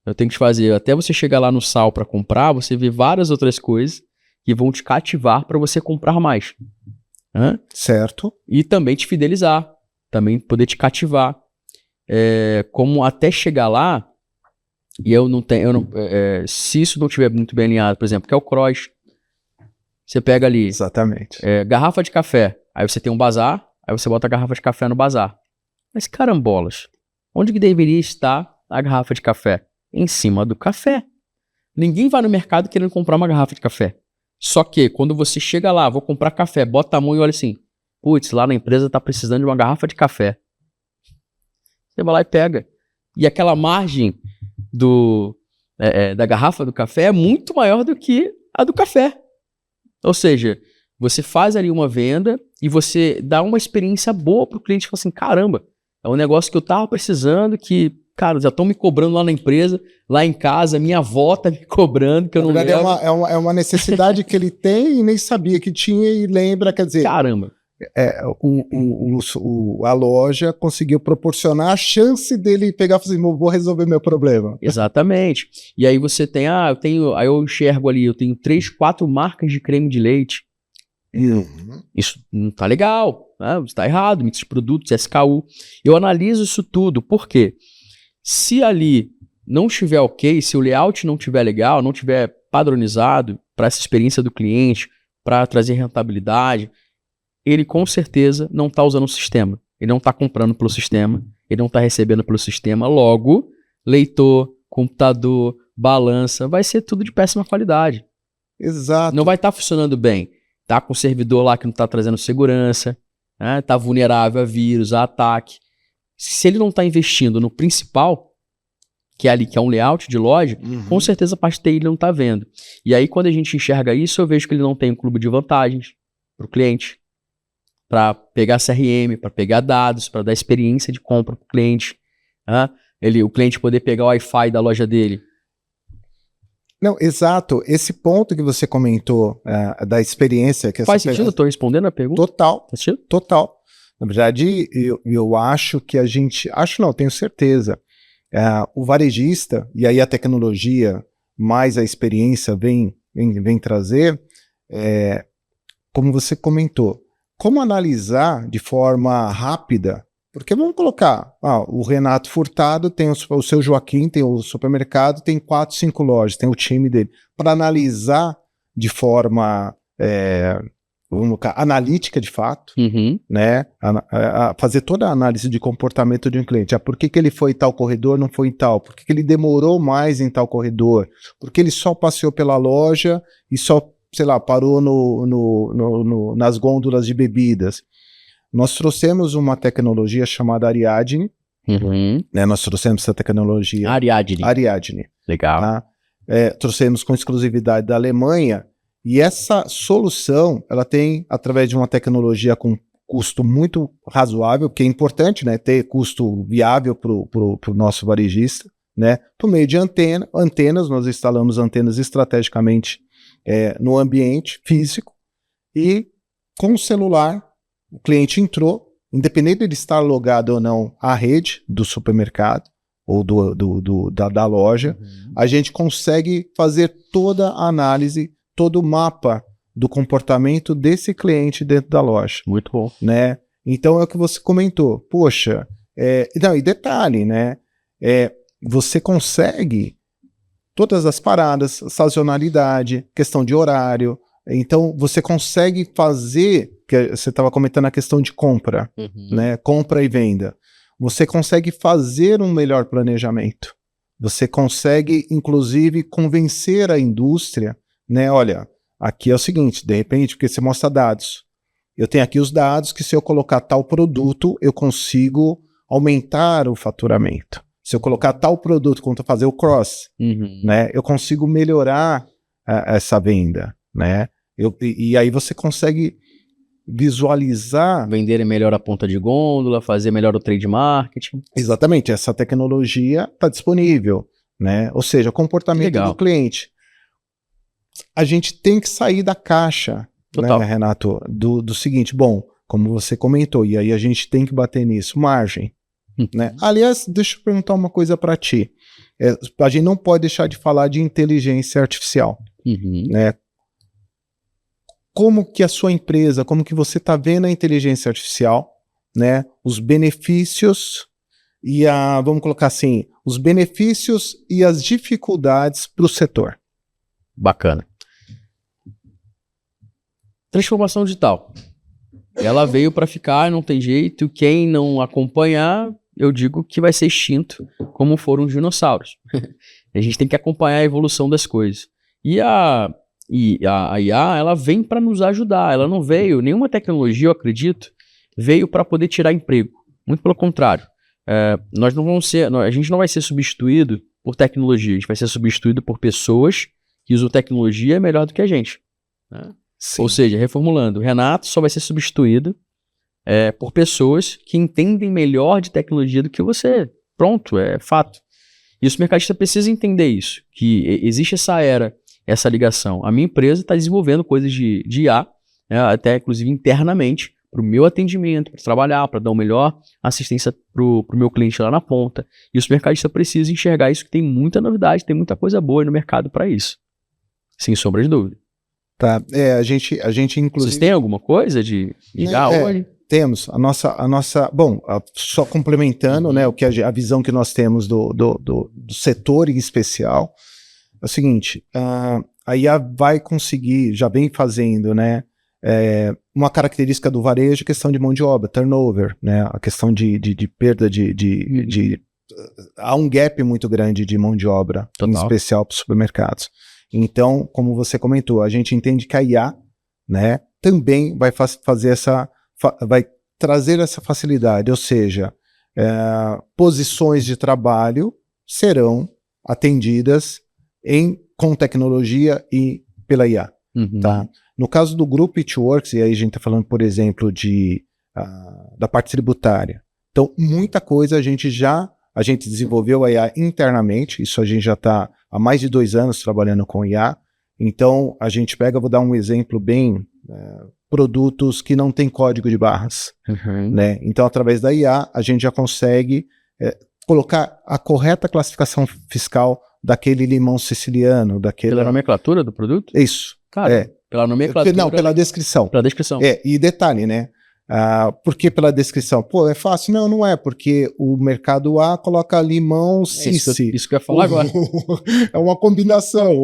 Eu tenho que fazer, até você chegar lá no sal para comprar, você vê várias outras coisas que vão te cativar para você comprar mais. Certo. E também te fidelizar, também poder te cativar. Como até chegar lá, e se isso não estiver muito bem alinhado, por exemplo, que é o cross, você pega ali, Exatamente. garrafa de café, aí você tem um bazar, aí você bota a garrafa de café no bazar. Mas carambolas, onde que deveria estar a garrafa de café? Em cima do café. Ninguém vai no mercado querendo comprar uma garrafa de café. Só que quando você chega lá, vou comprar café, bota a mão e olha assim, putz, lá na empresa tá precisando de uma garrafa de café. Você vai lá e pega. E aquela margem da garrafa do café é muito maior do que a do café. Ou seja, você faz ali uma venda e você dá uma experiência boa pro cliente. Fala assim, caramba, é um negócio que eu tava precisando, que, cara, já estão me cobrando lá na empresa, lá em casa, minha avó tá me cobrando, que eu não Na verdade, levo. é uma necessidade que ele tem e nem sabia que tinha e lembra, quer dizer, Caramba. a loja conseguiu proporcionar a chance dele pegar e falar assim, vou resolver meu problema. Exatamente. E aí você tem, aí eu enxergo ali, eu tenho 3, 4 marcas de creme de leite. Isso não tá legal, né? Isso tá errado, mix de produtos, SKU. Eu analiso isso tudo, por quê? Se ali não estiver ok, se o layout não estiver legal, não estiver padronizado para essa experiência do cliente, para trazer rentabilidade, ele com certeza não está usando o sistema. Ele não está comprando pelo sistema, ele não está recebendo pelo sistema. Logo, leitor, computador, balança, vai ser tudo de péssima qualidade. Exato. Não vai estar funcionando bem. Tá com o servidor lá que não está trazendo segurança, né? Tá vulnerável a vírus, a ataque. Se ele não está investindo no principal, que é ali, que é um layout de loja, com certeza a parte TI ele não está vendo. E aí, quando a gente enxerga isso, eu vejo que ele não tem um clube de vantagens para o cliente, para pegar CRM, para pegar dados, para dar experiência de compra para o cliente. O cliente poder pegar o Wi-Fi da loja dele. Não, exato. Esse ponto que você comentou da experiência... que Faz sentido? Eu estou respondendo a pergunta? Total. Faz sentido? Total. Na verdade, eu acho que a gente... Acho não, tenho certeza. O varejista, e aí a tecnologia mais a experiência vem trazer, como você comentou, como analisar de forma rápida, porque vamos colocar, o Renato Furtado tem o seu Joaquim, tem o supermercado, tem 4, 5 lojas, tem o time dele, para analisar de forma analítica de fato, né? Fazer toda a análise de comportamento de um cliente. Por que ele foi em tal corredor, não foi em tal? Por que ele demorou mais em tal corredor? Por que ele só passeou pela loja e só, sei lá, parou nas gôndolas de bebidas? Nós trouxemos uma tecnologia chamada Ariadne, né? Nós trouxemos essa tecnologia. Ariadne. Legal. Tá? Trouxemos com exclusividade da Alemanha. E essa solução, ela tem, através de uma tecnologia com custo muito razoável, porque é importante, né, ter custo viável para o nosso varejista, né, por meio de antenas, nós instalamos antenas estrategicamente no ambiente físico, e com o celular, o cliente entrou, independente de estar logado ou não à rede do supermercado, ou da loja, a gente consegue fazer toda a análise, todo o mapa do comportamento desse cliente dentro da loja. Muito bom. Né? Então é o que você comentou. Poxa, não, e detalhe, né? Você consegue todas as paradas, sazonalidade, questão de horário. Então você consegue fazer, que você estava comentando a questão de compra, né? Compra e venda. Você consegue fazer um melhor planejamento. Você consegue, inclusive, convencer a indústria, né? Olha, aqui é o seguinte, de repente, porque você mostra dados. Eu tenho aqui os dados que se eu colocar tal produto, eu consigo aumentar o faturamento. Se eu colocar tal produto, quando eu fazer o cross, né? Eu consigo melhorar essa venda, né? E aí você consegue visualizar... Vender melhor a ponta de gôndola, fazer melhor o trade marketing. Exatamente, essa tecnologia está disponível, né? Ou seja, o comportamento Legal. do cliente. A gente tem que sair da caixa, Total. né, Renato, do seguinte, bom, como você comentou, e aí a gente tem que bater nisso, margem, né? Aliás, deixa eu perguntar uma coisa para ti. A gente não pode deixar de falar de inteligência artificial, né? Como que a sua empresa, como que você está vendo a inteligência artificial, né? Os benefícios e vamos colocar assim, os benefícios e as dificuldades para o setor. Bacana. Transformação digital. Ela veio para ficar, não tem jeito. Quem não acompanhar, eu digo que vai ser extinto, como foram os dinossauros. A gente tem que acompanhar a evolução das coisas. E a IA, ela vem para nos ajudar. Ela não veio, nenhuma tecnologia, eu acredito, veio para poder tirar emprego. Muito pelo contrário. A gente não vai ser substituído por tecnologia. A gente vai ser substituído por pessoas que usam tecnologia melhor do que a gente, né? Ou seja, reformulando, o Renato só vai ser substituído por pessoas que entendem melhor de tecnologia do que você. Pronto, é fato. E o mercadista precisa entender isso, que existe essa ligação. A minha empresa está desenvolvendo coisas de IA, né, até inclusive internamente, para o meu atendimento, para trabalhar, para dar uma melhor assistência para o meu cliente lá na ponta. E o mercadista precisa enxergar isso, que tem muita novidade, tem muita coisa boa no mercado para isso. Sem sombra de dúvida. Tá, a gente inclusive... Vocês têm alguma coisa de IA hoje? Temos. A nossa bom, só complementando, né, o que a visão que nós temos do setor em especial, é o seguinte, a IA vai conseguir, já vem fazendo, né, uma característica do varejo, a questão de mão de obra, turnover, né, a questão de perda há um gap muito grande de mão de obra, Total. Em especial para os supermercados. Então, como você comentou, a gente entende que a IA, né, também vai vai trazer essa facilidade, ou seja, posições de trabalho serão atendidas com tecnologia e pela IA. Tá? No caso do grupo It Works, e aí a gente está falando, por exemplo, da parte tributária. Então, muita coisa a gente desenvolveu a IA internamente, isso a gente já está há mais de 2 anos trabalhando com IA. Então, a gente vou dar um exemplo bem, produtos que não tem código de barras. Né? Então, através da IA, a gente já consegue colocar a correta classificação fiscal daquele limão siciliano. Pela nomenclatura do produto? Isso. Cara, pela nomenclatura. Não, pela descrição. Pela descrição. E detalhe, né? Por que pela descrição? Pô, é fácil? Não é, porque o mercado A coloca limão Cici. Isso que eu ia falar agora. É uma combinação.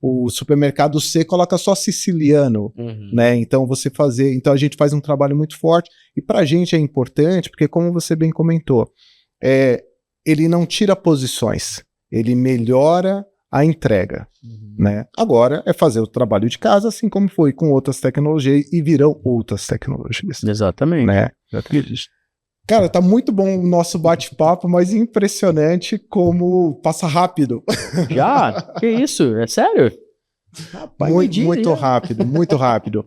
O supermercado C coloca só siciliano, né? Então então a gente faz um trabalho muito forte, e pra gente é importante, porque como você bem comentou, ele não tira posições, ele melhora a entrega, né? Agora é fazer o trabalho de casa, assim como foi com outras tecnologias, e virão outras tecnologias. Exatamente. Né? Cara, tá muito bom o nosso bate-papo, mas impressionante como passa rápido. Já? Que isso? É sério? Rapaz, muito rápido, muito rápido.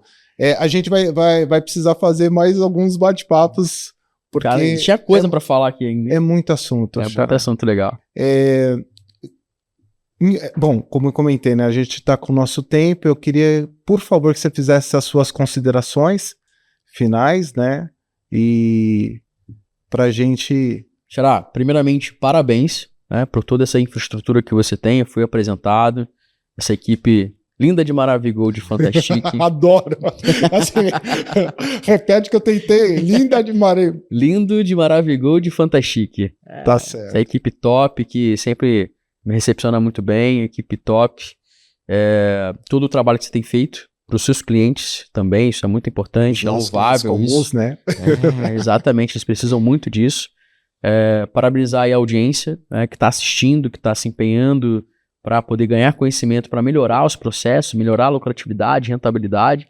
A gente vai precisar fazer mais alguns bate-papos, porque... Cara, tinha coisa pra falar aqui ainda. É muito assunto. Muito assunto legal. Bom, como eu comentei, né, a gente está com o nosso tempo. Eu queria, por favor, que você fizesse as suas considerações finais, né? E pra gente... Xará, primeiramente, parabéns, né, por toda essa infraestrutura que você tem. Foi apresentado, essa equipe linda de Maravigol de Fantastic. Adoro! Assim, repete que eu tentei. Linda de Maravigol. Lindo de Maravigol de Fantastic. Tá certo. Essa equipe top que sempre me recepciona muito bem, equipe top. Todo o trabalho que você tem feito para os seus clientes também, isso é muito importante, é louvável comuns, né? Exatamente, eles precisam muito disso. Parabenizar aí a audiência, né, que está assistindo, que está se empenhando para poder ganhar conhecimento, para melhorar os processos, melhorar a lucratividade, rentabilidade.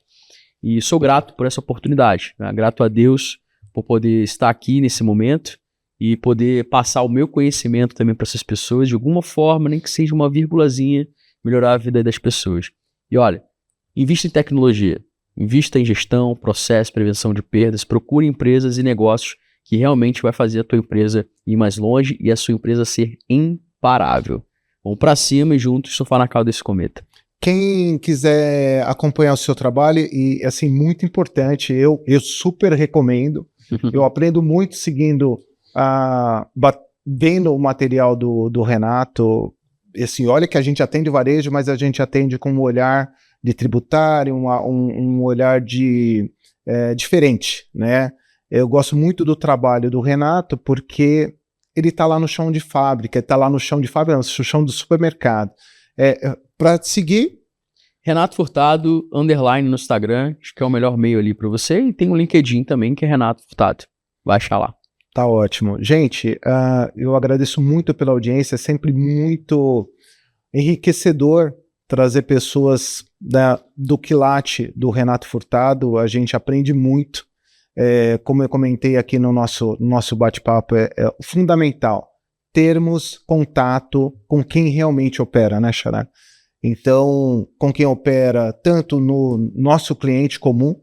E sou grato por essa oportunidade, né? Grato a Deus por poder estar aqui nesse momento e poder passar o meu conhecimento também para essas pessoas, de alguma forma, nem que seja uma vírgulazinha, melhorar a vida das pessoas. E olha, invista em tecnologia. Invista em gestão, processo, prevenção de perdas, procure empresas e negócios que realmente vai fazer a tua empresa ir mais longe e a sua empresa ser imparável. Vamos para cima e juntos surfar na cauda desse cometa. Quem quiser acompanhar o seu trabalho, e assim, muito importante, eu super recomendo. Eu aprendo muito seguindo, vendo o material do Renato. Assim, olha que a gente atende varejo, mas a gente atende com um olhar de tributário, um olhar diferente, né? Eu gosto muito do trabalho do Renato porque ele está lá no chão de fábrica, no chão do supermercado. Para seguir, Renato Furtado, _ no Instagram, acho que é o melhor meio ali para você, e tem o LinkedIn também, que é Renato Furtado. Vai achar lá. Tá ótimo. Gente, eu agradeço muito pela audiência, é sempre muito enriquecedor trazer pessoas do quilate do Renato Furtado, a gente aprende muito. Como eu comentei aqui no nosso bate-papo, é fundamental termos contato com quem realmente opera, né, Xará? Então, com quem opera tanto no nosso cliente comum,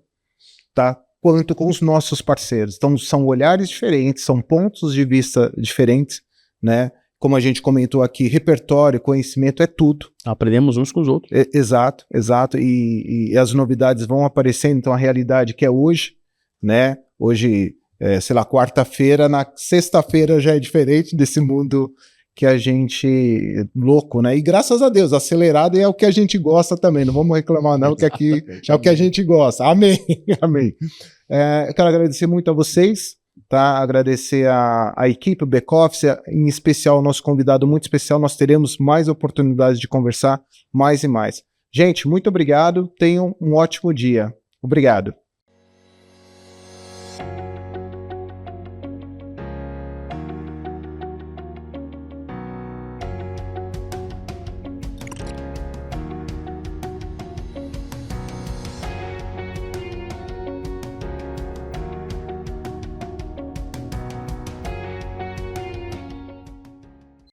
tá, quanto com os nossos parceiros. Então, são olhares diferentes, são pontos de vista diferentes, né? Como a gente comentou aqui, repertório, conhecimento é tudo. Aprendemos uns com os outros. Exato. E as novidades vão aparecendo, então a realidade que é hoje, né? Hoje, sei lá, quarta-feira, na sexta-feira já é diferente desse mundo que a gente louco, né? E graças a Deus, acelerado é o que a gente gosta também, não vamos reclamar não, que aqui é o que a gente gosta. Amém, amém. Eu quero agradecer muito a vocês, tá? Agradecer a equipe, o back-office, em especial o nosso convidado muito especial, nós teremos mais oportunidades de conversar mais e mais. Gente, muito obrigado, tenham um ótimo dia. Obrigado.